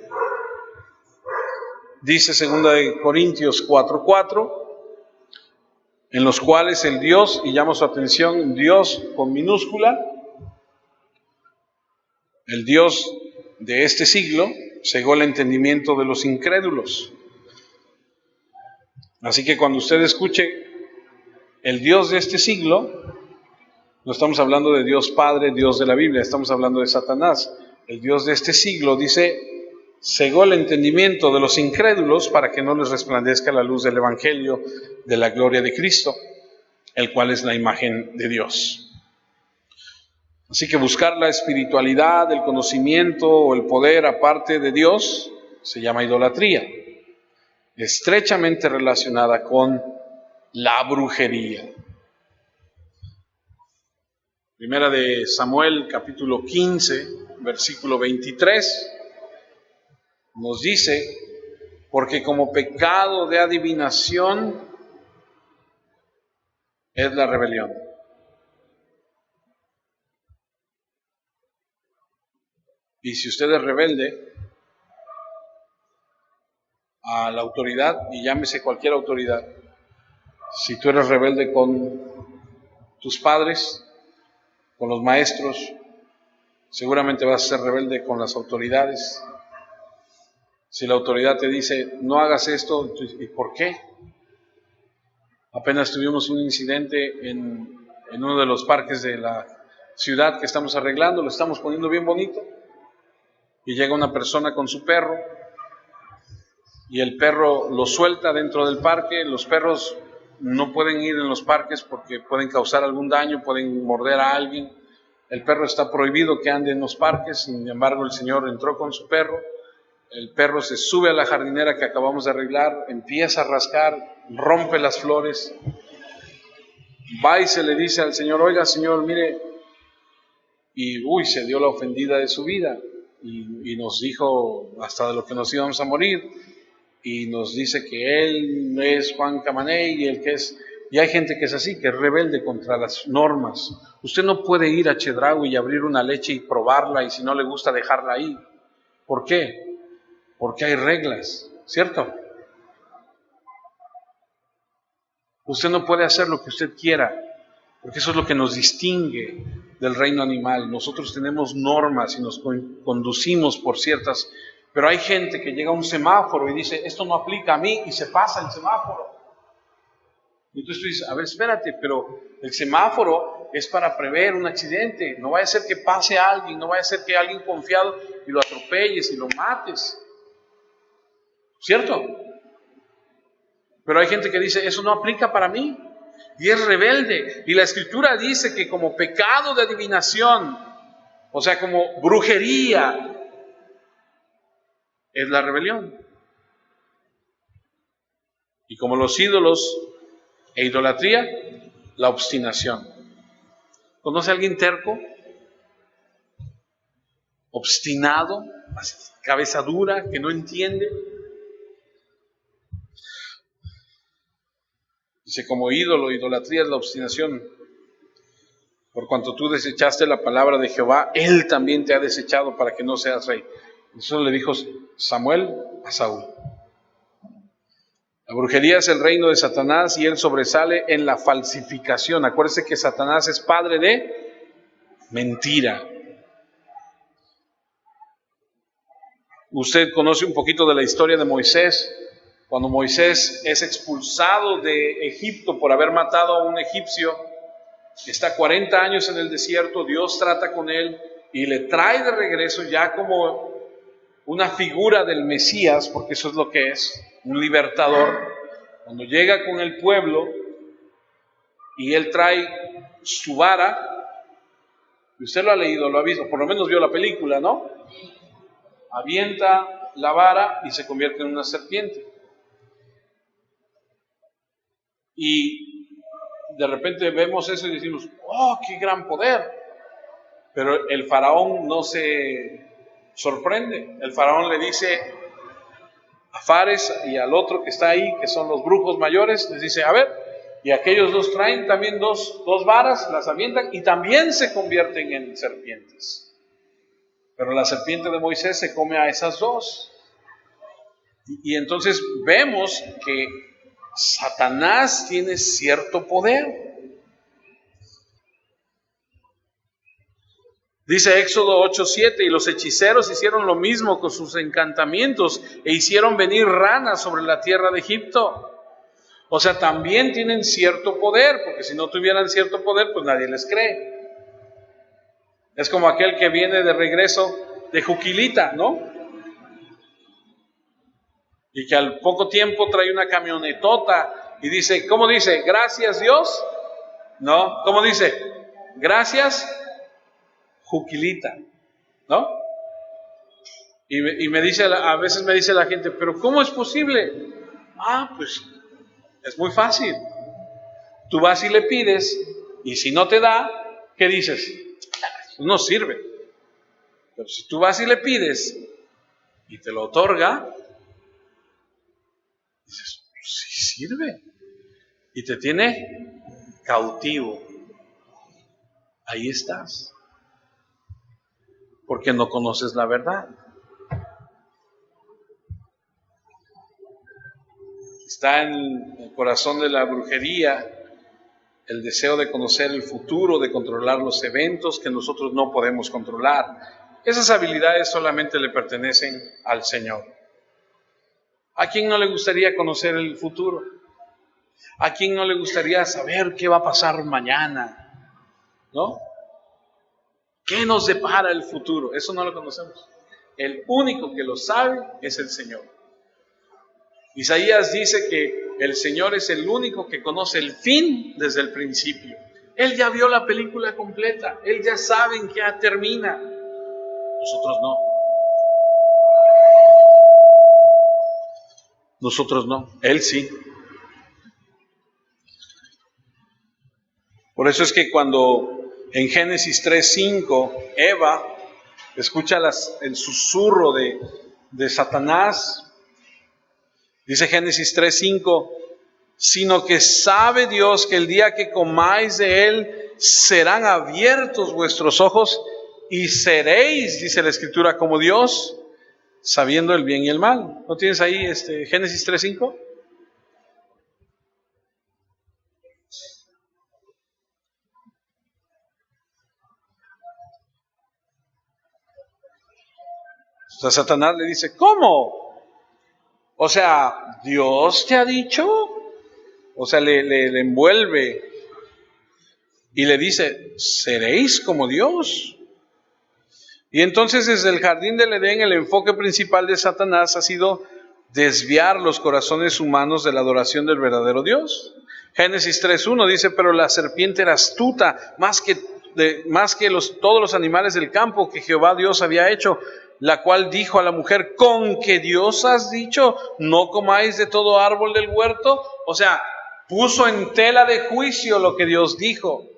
Dice 2 Corintios 4:4, en los cuales el Dios, y llamo su atención, Dios con minúscula, el Dios de este siglo, cegó el entendimiento de los incrédulos. Así que cuando usted escuche el Dios de este siglo, no estamos hablando de Dios Padre, Dios de la Biblia, estamos hablando de Satanás. El Dios de este siglo dice, cegó el entendimiento de los incrédulos para que no les resplandezca la luz del Evangelio de la gloria de Cristo, el cual es la imagen de Dios. Así que buscar la espiritualidad, el conocimiento o el poder aparte de Dios se llama idolatría, estrechamente relacionada con la brujería. Primera de Samuel, capítulo 15, versículo 23, nos dice, porque como pecado de adivinación es la rebelión. Y si usted es rebelde a la autoridad, y llámese cualquier autoridad, si tú eres rebelde con tus padres, con los maestros, seguramente vas a ser rebelde con las autoridades. Si la autoridad te dice, no hagas esto, ¿y por qué? Apenas tuvimos un incidente en uno de los parques de la ciudad que estamos arreglando, lo estamos poniendo bien bonito. y llega una persona con su perro y el perro lo suelta dentro del parque. Los perros no pueden ir en los parques porque pueden causar algún daño, pueden morder a alguien. El perro está prohibido que ande en los parques, sin embargo el señor entró con su perro. El perro se sube a la jardinera que acabamos de arreglar, empieza a rascar, rompe las flores, va y se le dice al señor: oiga señor, mire, y se dio la ofendida de su vida y nos dijo hasta de lo que nos íbamos a morir, y nos dice que él no es Juan Camaney y el que es... Y hay gente que es así, que es rebelde contra las normas. Usted no puede ir a Chedraui y abrir una leche y probarla y si no le gusta dejarla ahí. ¿Por qué? Porque hay reglas, ¿cierto? Usted no puede hacer lo que usted quiera, porque eso es lo que nos distingue del reino animal. Nosotros tenemos normas y nos conducimos por ciertas... Pero hay gente que llega a un semáforo y dice: esto no aplica a mí, y se pasa el semáforo. Y entonces tú dices: a ver, espérate, pero el semáforo es para prever un accidente. No vaya a ser que pase a alguien, no vaya a ser que alguien confiado y lo atropelles y lo mates. ¿Cierto? Pero hay gente que dice: eso no aplica para mí, y es rebelde. Y la Escritura dice que como pecado de adivinación, o sea, como brujería, es la rebelión. Y como los ídolos e idolatría, la obstinación. ¿Conoce a alguien terco? Obstinado, cabeza dura, que no entiende. Dice: como ídolo, idolatría es la obstinación. Por cuanto tú desechaste la palabra de Jehová, Él también te ha desechado para que no seas rey. Eso le dijo Samuel a Saúl. La brujería es el reino de Satanás y él sobresale en la falsificación. Acuérdese que Satanás es padre de mentira. Usted conoce un poquito de la historia de Moisés. Cuando Moisés es expulsado de Egipto por haber matado a un egipcio, está 40 años en el desierto, Dios trata con él y le trae de regreso ya como una figura del Mesías, porque eso es lo que es, un libertador. Cuando llega con el pueblo y él trae su vara, y usted lo ha leído, lo ha visto, por lo menos vio la película, ¿no? Avienta la vara y se convierte en una serpiente. Y de repente vemos eso y decimos: ¡oh, qué gran poder! Pero el faraón no se sorprende. El faraón le dice a Fares y al otro que está ahí, que son los brujos mayores, les dice: a ver, y aquellos dos traen también dos varas, las avientan y también se convierten en serpientes. Pero la serpiente de Moisés se come a esas dos. Y entonces vemos que Satanás tiene cierto poder. Dice Éxodo 8:7: y los hechiceros hicieron lo mismo con sus encantamientos e hicieron venir ranas sobre la tierra de Egipto. O sea, también tienen cierto poder, porque si no tuvieran cierto poder, pues nadie les cree. Es como aquel que viene de regreso de Juquilita, ¿no? Y que al poco tiempo trae una camionetota y dice: ¿cómo dice? ¿Gracias Dios? No, ¿cómo dice? Gracias Juquilita, ¿no? Y me dice, a veces me dice la gente: ¿pero cómo es posible? Pues es muy fácil. Tú vas y le pides, y si no te da, ¿qué dices? No sirve. Pero si tú vas y le pides y te lo otorga, dices: sí sirve. Y te tiene cautivo. Ahí estás. Porque no conoces la verdad. Está en el corazón de la brujería el deseo de conocer el futuro, de controlar los eventos que nosotros no podemos controlar. Esas habilidades solamente le pertenecen al Señor. ¿A quién no le gustaría conocer el futuro? ¿A quién no le gustaría saber qué va a pasar mañana? ¿No? ¿Qué nos depara el futuro? Eso no lo conocemos. El único que lo sabe es el Señor. Isaías dice que el Señor es el único que conoce el fin desde el principio. Él ya vio la película completa, Él ya sabe en qué termina. Nosotros no. Nosotros no, Él sí. Por eso es que cuando en Génesis 3:5 Eva escucha el susurro de Satanás, dice Génesis 3:5, sino que sabe Dios que el día que comáis de él serán abiertos vuestros ojos y seréis, dice la Escritura, como Dios, sabiendo el bien y el mal. ¿No tienes ahí Génesis 3:5? O sea, Satanás le dice, ¿cómo? O sea, ¿Dios te ha dicho? O sea, le envuelve y le dice, seréis como Dios. Y entonces desde el jardín del Edén el enfoque principal de Satanás ha sido desviar los corazones humanos de la adoración del verdadero Dios. Génesis 3:1 dice, pero la serpiente era astuta, más que todos los animales del campo que Jehová Dios había hecho, la cual dijo a la mujer, ¿con qué Dios has dicho, no comáis de todo árbol del huerto? O sea, puso en tela de juicio lo que Dios dijo.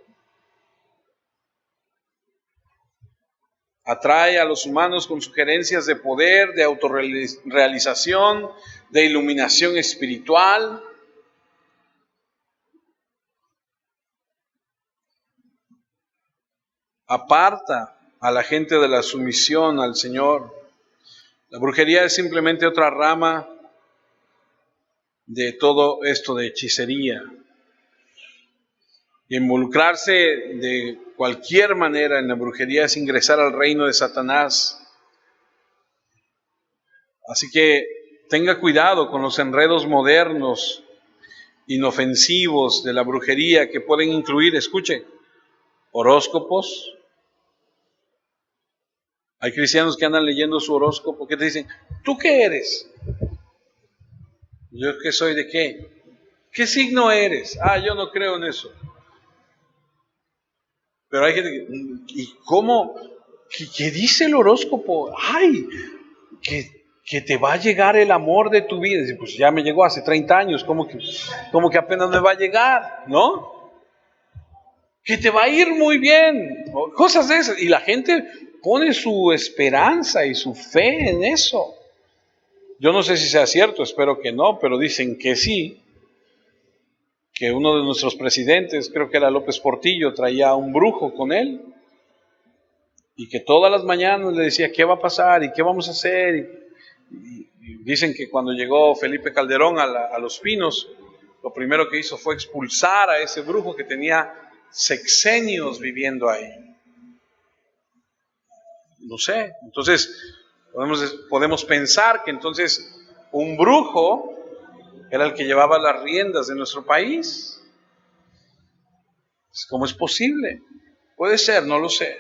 Atrae a los humanos con sugerencias de poder, de autorrealización, de iluminación espiritual. Aparta a la gente de la sumisión al Señor. La brujería es simplemente otra rama de todo esto de hechicería. Y involucrarse de cualquier manera en la brujería es ingresar al reino de Satanás. Así que tenga cuidado con los enredos modernos, inofensivos de la brujería que pueden incluir, escuche, horóscopos. Hay cristianos que andan leyendo su horóscopo que te dicen, ¿tú qué eres? ¿Yo qué soy de qué? ¿Qué signo eres? Yo no creo en eso. Pero hay gente que, ¿y cómo? ¿Qué dice el horóscopo? ¡Ay! Que te va a llegar el amor de tu vida. Dice, pues ya me llegó hace 30 años, ¿cómo que apenas me va a llegar? ¿No? Que te va a ir muy bien. Cosas de esas. Y la gente pone su esperanza y su fe en eso. Yo no sé si sea cierto, espero que no, pero dicen que sí. Que uno de nuestros presidentes, creo que era López Portillo, traía a un brujo con él. Y que todas las mañanas le decía, ¿qué va a pasar? ¿Y qué vamos a hacer? Y dicen que cuando llegó Felipe Calderón a Los Pinos, lo primero que hizo fue expulsar a ese brujo que tenía sexenios viviendo ahí. No sé, entonces podemos pensar que entonces un brujo era el que llevaba las riendas de nuestro país. ¿Cómo es posible? Puede ser, no lo sé.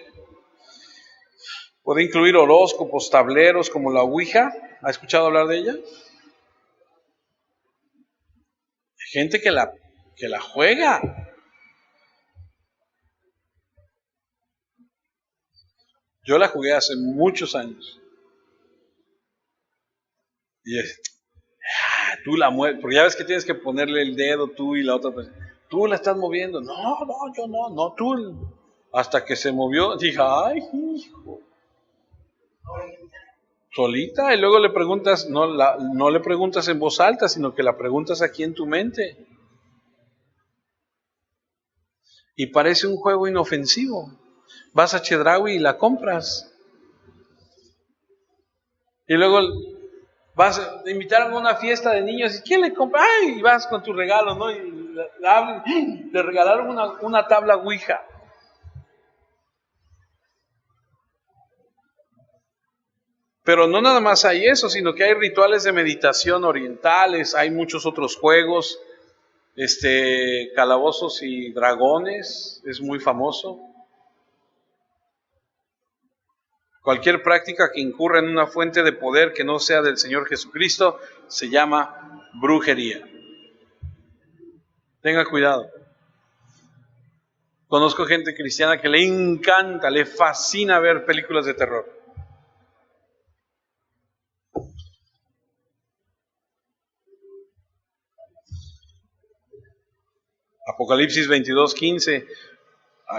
Puede incluir horóscopos, tableros como la Ouija. ¿Ha escuchado hablar de ella? Hay gente que la juega. Yo la jugué hace muchos años. Y tú la mueves, porque ya ves que tienes que ponerle el dedo tú y la otra persona. Tú la estás moviendo. No, yo no, tú. Hasta que se movió, dije, ay, hijo. Solita, y luego le preguntas, no le preguntas en voz alta, sino que la preguntas aquí en tu mente. Y parece un juego inofensivo. Vas a Chedraui y la compras. Y luego te invitaron a una fiesta de niños y ¿quién le compra? ¡Ay! Y vas con tu regalo, ¿no? Y le regalaron una tabla Ouija. Pero no nada más hay eso, sino que hay rituales de meditación orientales, hay muchos otros juegos, calabozos y dragones, es muy famoso. Cualquier práctica que incurra en una fuente de poder que no sea del Señor Jesucristo se llama brujería. Tenga cuidado. Conozco gente cristiana que le encanta, le fascina ver películas de terror. Apocalipsis 22:15.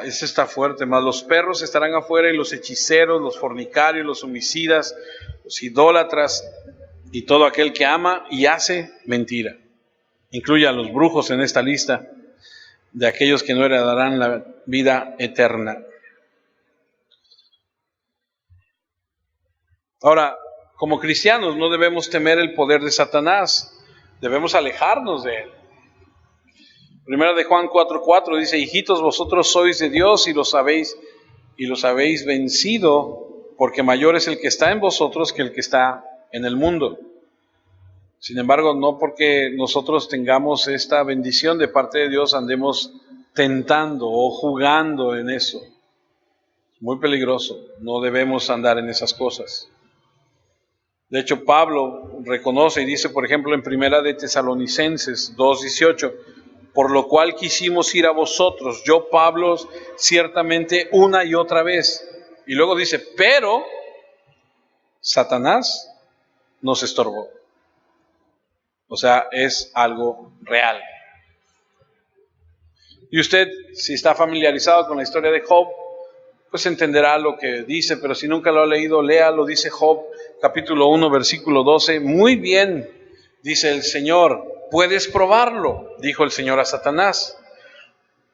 Ese está fuerte, más los perros estarán afuera y los hechiceros, los fornicarios, los homicidas, los idólatras y todo aquel que ama y hace mentira. Incluye a los brujos en esta lista de aquellos que no heredarán la vida eterna. Ahora, como cristianos no debemos temer el poder de Satanás, debemos alejarnos de él. Primera de Juan 4:4 dice: hijitos, vosotros sois de Dios y los habéis vencido, porque mayor es el que está en vosotros que el que está en el mundo. Sin embargo, no porque nosotros tengamos esta bendición de parte de Dios andemos tentando o jugando en eso. Muy peligroso, no debemos andar en esas cosas. De hecho, Pablo reconoce y dice, por ejemplo, en Primera de Tesalonicenses 2:18, por lo cual quisimos ir a vosotros, yo Pablo, ciertamente una y otra vez. Y luego dice, pero Satanás nos estorbó. O sea, es algo real. Y usted, si está familiarizado con la historia de Job, pues entenderá lo que dice, pero si nunca lo ha leído, léalo. Dice Job, capítulo 1, versículo 12, muy bien, dice el Señor, puedes probarlo, dijo el Señor a Satanás.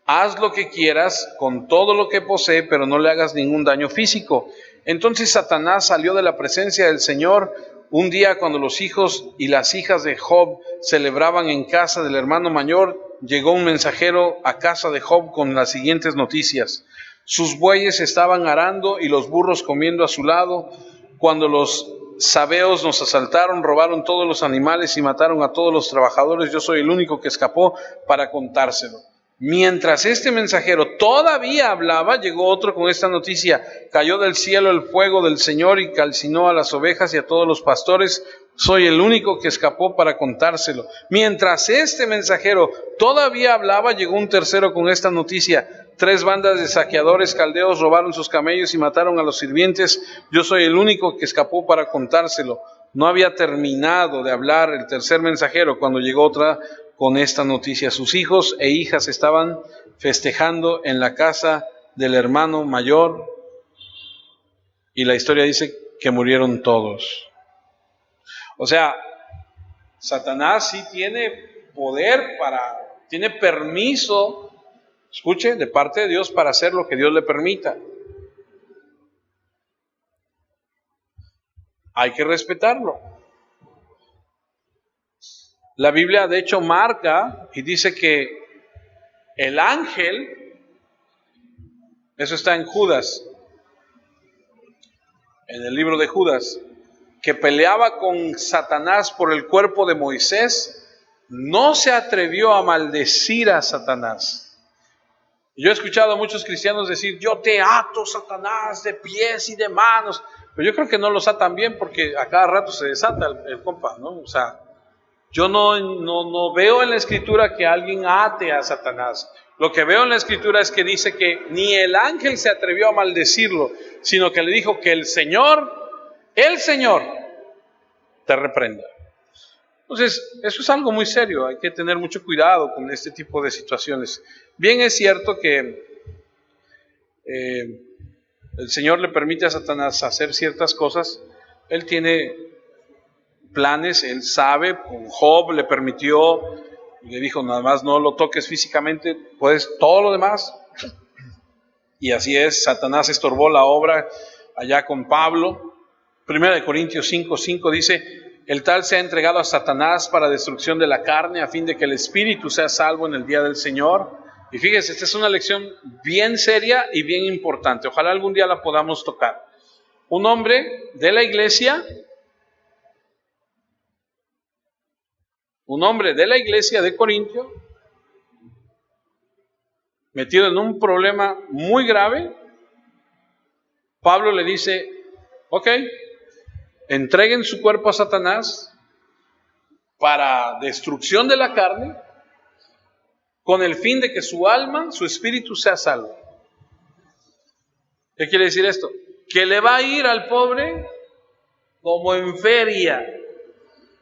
Haz lo que quieras con todo lo que posee, pero no le hagas ningún daño físico. Entonces Satanás salió de la presencia del Señor un día cuando los hijos y las hijas de Job celebraban en casa del hermano mayor. Llegó un mensajero a casa de Job con las siguientes noticias. Sus bueyes estaban arando y los burros comiendo a su lado. Cuando los sabeos nos asaltaron, robaron todos los animales y mataron a todos los trabajadores. Yo soy el único que escapó para contárselo. Mientras este mensajero todavía hablaba, llegó otro con esta noticia. Cayó del cielo el fuego del Señor y calcinó a las ovejas y a todos los pastores. Soy el único que escapó para contárselo. Mientras este mensajero todavía hablaba, llegó un tercero con esta noticia. 3 bandas de saqueadores caldeos robaron sus camellos y mataron a los sirvientes. Yo soy el único que escapó para contárselo. No había terminado de hablar el tercer mensajero cuando llegó otra con esta noticia. Sus hijos e hijas estaban festejando en la casa del hermano mayor y la historia dice que murieron todos. O sea, Satanás sí tiene poder tiene permiso, escuche, de parte de Dios para hacer lo que Dios le permita. Hay que respetarlo. La Biblia de hecho marca y dice que el ángel, eso está en Judas, en el libro de Judas, que peleaba con Satanás por el cuerpo de Moisés, no se atrevió a maldecir a Satanás. Yo he escuchado a muchos cristianos decir, yo te ato, Satanás, de pies y de manos, pero yo creo que no los atan bien porque a cada rato se desata el compa, ¿no? O sea, yo no veo en la Escritura que alguien ate a Satanás. Lo que veo en la Escritura es que dice que ni el ángel se atrevió a maldecirlo, sino que le dijo que el Señor te reprenda. Entonces, eso es algo muy serio, hay que tener mucho cuidado con este tipo de situaciones. Bien es cierto que el Señor le permite a Satanás hacer ciertas cosas, Él tiene planes, Él sabe, con Job le permitió, le dijo nada más no lo toques físicamente, puedes todo lo demás. Y así es, Satanás estorbó la obra allá con Pablo. 1 Corintios 5:5 dice, el tal se ha entregado a Satanás para destrucción de la carne, a fin de que el espíritu sea salvo en el día del Señor. Y fíjense, esta es una lección bien seria y bien importante. Ojalá algún día la podamos tocar. Un hombre de la iglesia de Corintio, metido en un problema muy grave, Pablo le dice, Ok, entreguen su cuerpo a Satanás para destrucción de la carne, con el fin de que su alma, su espíritu sea salvo. ¿Qué quiere decir esto? Que le va a ir al pobre como en feria,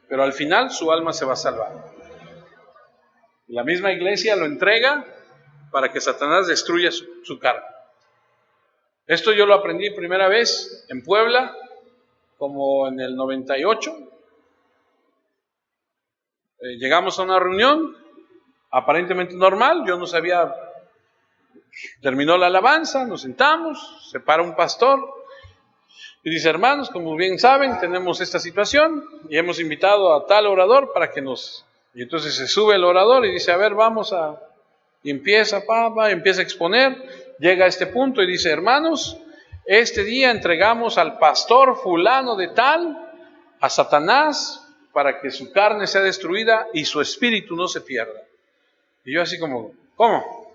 pero al final su alma se va a salvar. La misma iglesia lo entrega para que Satanás destruya su carne. Esto yo lo aprendí primera vez en Puebla, como en el 98. Llegamos a una reunión aparentemente normal, yo no sabía, terminó la alabanza, nos sentamos, se para un pastor y dice: hermanos, como bien saben, tenemos esta situación y hemos invitado a tal orador para que nos... Y entonces se sube el orador y dice: a ver, vamos a... Y empieza a exponer, llega a este punto y dice: hermanos, este día entregamos al pastor fulano de tal a Satanás para que su carne sea destruida y su espíritu no se pierda. Y yo así como, ¿cómo?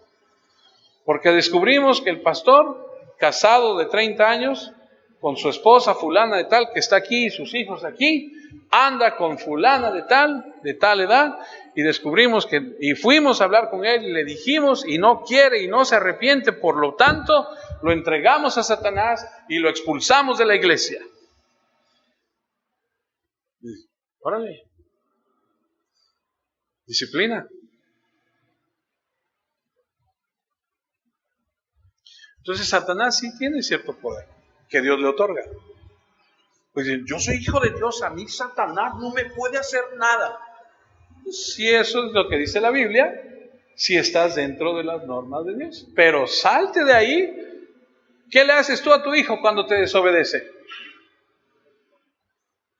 Porque descubrimos que el pastor, casado de 30 años, con su esposa fulana de tal, que está aquí, y sus hijos aquí, anda con fulana de tal edad, y descubrimos que, y fuimos a hablar con él, y le dijimos, y no quiere, y no se arrepiente, por lo tanto, lo entregamos a Satanás, y lo expulsamos de la iglesia. Órale. Disciplina. Entonces Satanás sí tiene cierto poder que Dios le otorga. Pues yo soy hijo de Dios, a mí Satanás no me puede hacer nada. Si eso es lo que dice la Biblia, si estás dentro de las normas de Dios. Pero salte de ahí. ¿Qué le haces tú a tu hijo cuando te desobedece?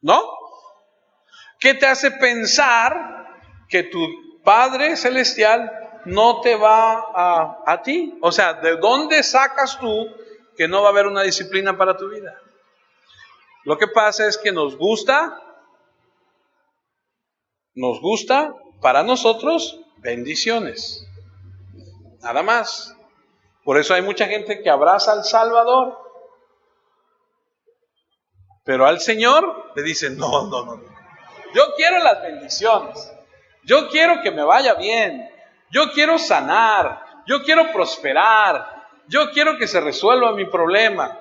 ¿No? ¿Qué te hace pensar que tu Padre Celestial no te va a ti? O sea, ¿de dónde sacas tú que no va a haber una disciplina para tu vida? Lo que pasa es que nos gusta para nosotros bendiciones, nada más. Por eso hay mucha gente que abraza al Salvador, pero al Señor le dice: no, yo quiero las bendiciones, yo quiero que me vaya bien, yo quiero sanar, yo quiero prosperar, yo quiero que se resuelva mi problema,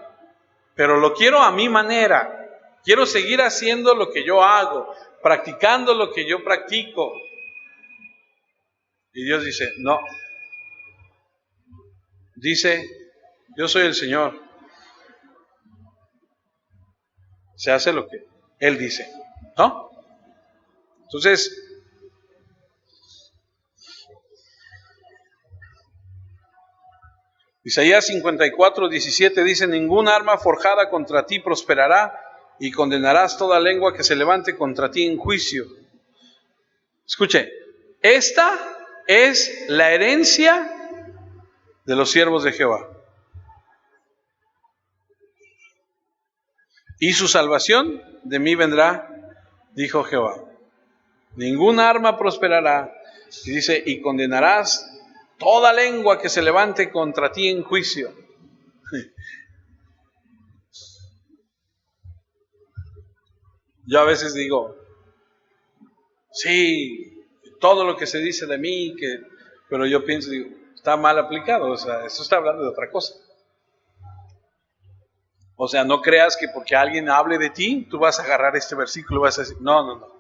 pero lo quiero a mi manera. Quiero seguir haciendo lo que yo hago, practicando lo que yo practico. Y Dios dice: no. Dice: yo soy el Señor. Se hace lo que Él dice, ¿no? Entonces, Isaías 54:17 dice: ningún arma forjada contra ti prosperará, y condenarás toda lengua que se levante contra ti en juicio. Escuche, esta es la herencia de los siervos de Jehová. Y su salvación de mí vendrá, dijo Jehová. Ningún arma prosperará. Y dice: y condenarás toda lengua que se levante contra ti en juicio. Yo a veces digo: sí, todo lo que se dice de mí, pero yo pienso, digo, está mal aplicado. O sea, esto está hablando de otra cosa. O sea, no creas que porque alguien hable de ti, tú vas a agarrar este versículo y vas a decir: no.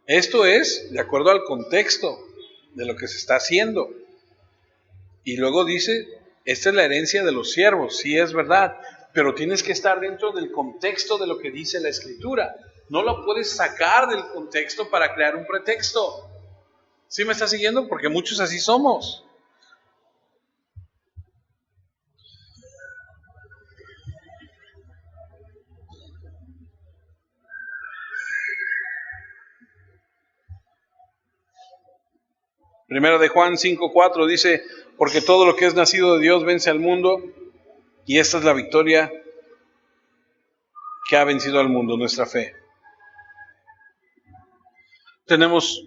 Esto es de acuerdo al contexto de lo que se está haciendo. Y luego dice: esta es la herencia de los siervos. Sí, es verdad, pero tienes que estar dentro del contexto de lo que dice la Escritura. No lo puedes sacar del contexto para crear un pretexto. ¿Sí me está siguiendo? Porque muchos así somos. Primera de Juan 5:4 dice: porque todo lo que es nacido de Dios vence al mundo, y esta es la victoria que ha vencido al mundo, nuestra fe. Tenemos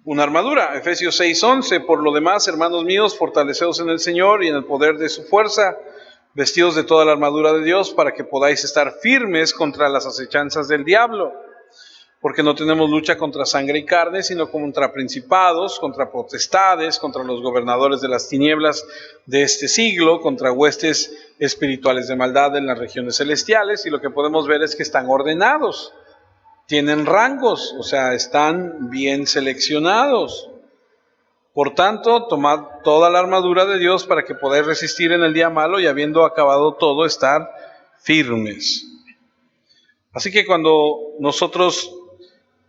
una armadura, Efesios 6:11: por lo demás, hermanos míos, fortaleceos en el Señor y en el poder de su fuerza. vestidos de toda la armadura de Dios para que podáis estar firmes contra las acechanzas del diablo. Porque no tenemos lucha contra sangre y carne, sino contra principados, contra potestades, contra los gobernadores de las tinieblas de este siglo, contra huestes espirituales de maldad en las regiones celestiales. Y lo que podemos ver es que están ordenados, tienen rangos, o sea, están bien seleccionados. Por tanto, tomad toda la armadura de Dios para que podáis resistir en el día malo y habiendo acabado todo, estar firmes. Así que cuando nosotros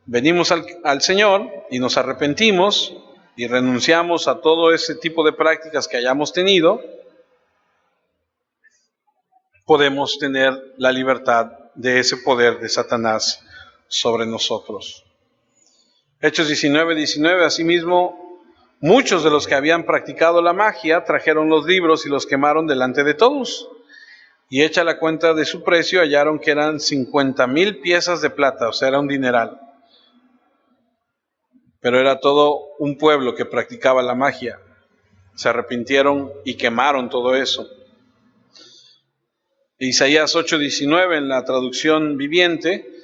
venimos al Señor y nos arrepentimos y renunciamos a todo ese tipo de prácticas que hayamos tenido, podemos tener la libertad de ese poder de Satanás sobre nosotros. Hechos 19:19, asimismo, muchos de los que habían practicado la magia trajeron los libros y los quemaron delante de todos. Y hecha la cuenta de su precio, hallaron que eran 50,000 piezas de plata, o sea, era un dineral. Pero era todo un pueblo que practicaba la magia. Se arrepintieron y quemaron todo eso. Isaías 8:19 en la traducción viviente.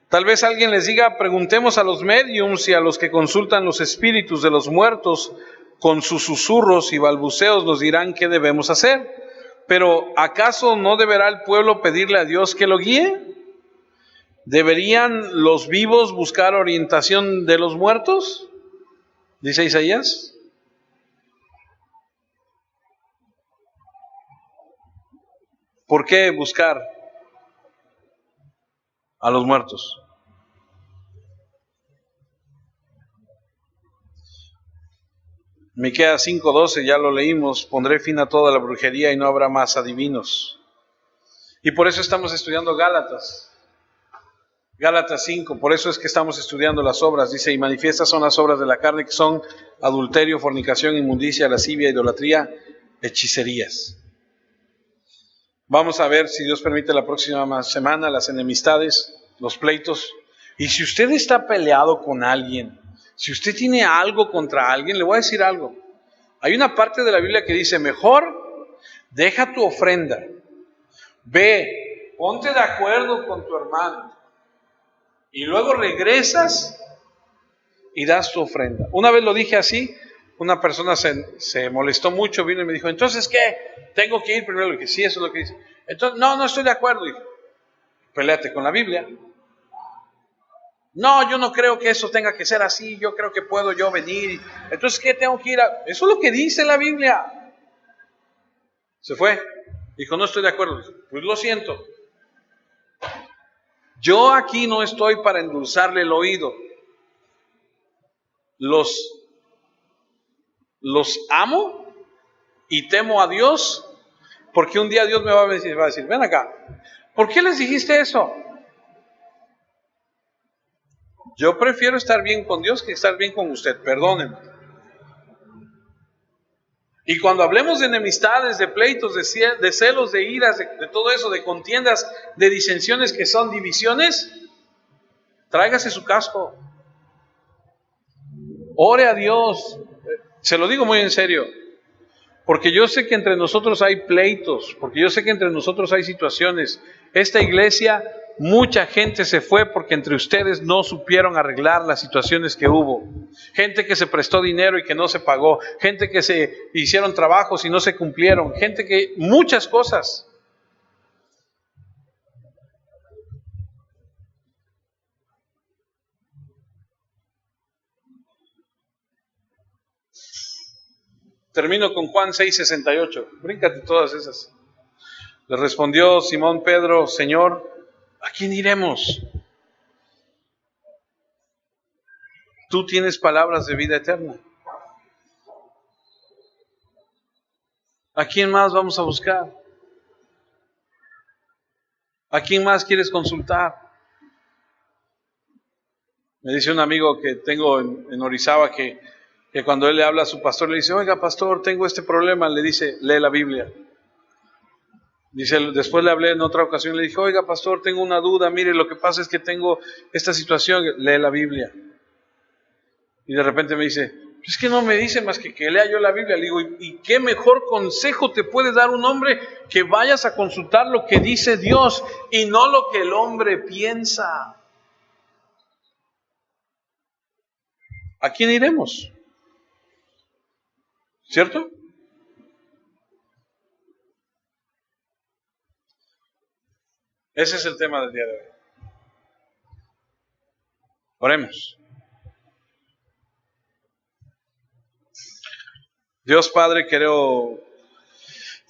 Tal vez alguien les diga, preguntemos a los médiums y a los que consultan los espíritus de los muertos, con sus susurros y balbuceos nos dirán qué debemos hacer. Pero ¿acaso no deberá el pueblo pedirle a Dios que lo guíe? ¿Deberían los vivos buscar orientación de los muertos? Dice Isaías. ¿Por qué buscar a los muertos? Miqueas 5:12, ya lo leímos, pondré fin a toda la brujería y no habrá más adivinos. Y por eso estamos estudiando Gálatas 5, por eso es que estamos estudiando las obras. Dice, y manifiestas son las obras de la carne, que son adulterio, fornicación, inmundicia, lascivia, idolatría, hechicerías. Vamos a ver, si Dios permite, la próxima semana las enemistades, los pleitos. Y si usted está peleado con alguien, si usted tiene algo contra alguien, le voy a decir algo. Hay una parte de la Biblia que dice, mejor deja tu ofrenda, ve, ponte de acuerdo con tu hermano, y luego regresas y das tu ofrenda. Una vez lo dije así, una persona se molestó mucho, vino y me dijo, entonces ¿qué? ¿Tengo que ir primero? Le dije, sí, eso es lo que dice. Entonces, no estoy de acuerdo. Dije, peleate con la Biblia. No, yo no creo que eso tenga que ser así, yo creo que puedo yo venir. Entonces, ¿qué tengo que ir a? Eso es lo que dice la Biblia. Se fue. Dijo, no estoy de acuerdo. Dije, pues lo siento. Yo aquí no estoy para endulzarle el oído. Los amo y temo a Dios, porque un día Dios me va a decir, ven acá, ¿por qué les dijiste eso? Yo prefiero estar bien con Dios que estar bien con usted, perdónenme. Y cuando hablemos de enemistades, de pleitos, de celos, de iras, de todo eso, de contiendas, de disensiones que son divisiones, tráigase su casco. Ore a Dios. Se lo digo muy en serio. Porque yo sé que entre nosotros hay pleitos, porque yo sé que entre nosotros hay situaciones. Esta iglesia, mucha gente se fue porque entre ustedes no supieron arreglar las situaciones que hubo. Gente que se prestó dinero y que no se pagó, gente que se hicieron trabajos y no se cumplieron, gente que, muchas cosas. Termino con Juan 6:68. Bríncate todas esas. Le respondió Simón Pedro, Señor, ¿a quién iremos? Tú tienes palabras de vida eterna. ¿A quién más vamos a buscar? ¿A quién más quieres consultar? Me dice un amigo que tengo en Orizaba que cuando él le habla a su pastor, le dice, oiga pastor, tengo este problema, le dice, lee la Biblia. Dice, después le hablé en otra ocasión, le dije, oiga pastor, tengo una duda, mire, lo que pasa es que tengo esta situación, lee la Biblia. Y de repente me dice, Es que no me dice más que lea yo la Biblia. Le digo, ¿y qué mejor consejo te puede dar un hombre que vayas a consultar lo que dice Dios y no lo que el hombre piensa? ¿A quién iremos? ¿Cierto? Ese es el tema del día de hoy. Oremos. Dios Padre, quiero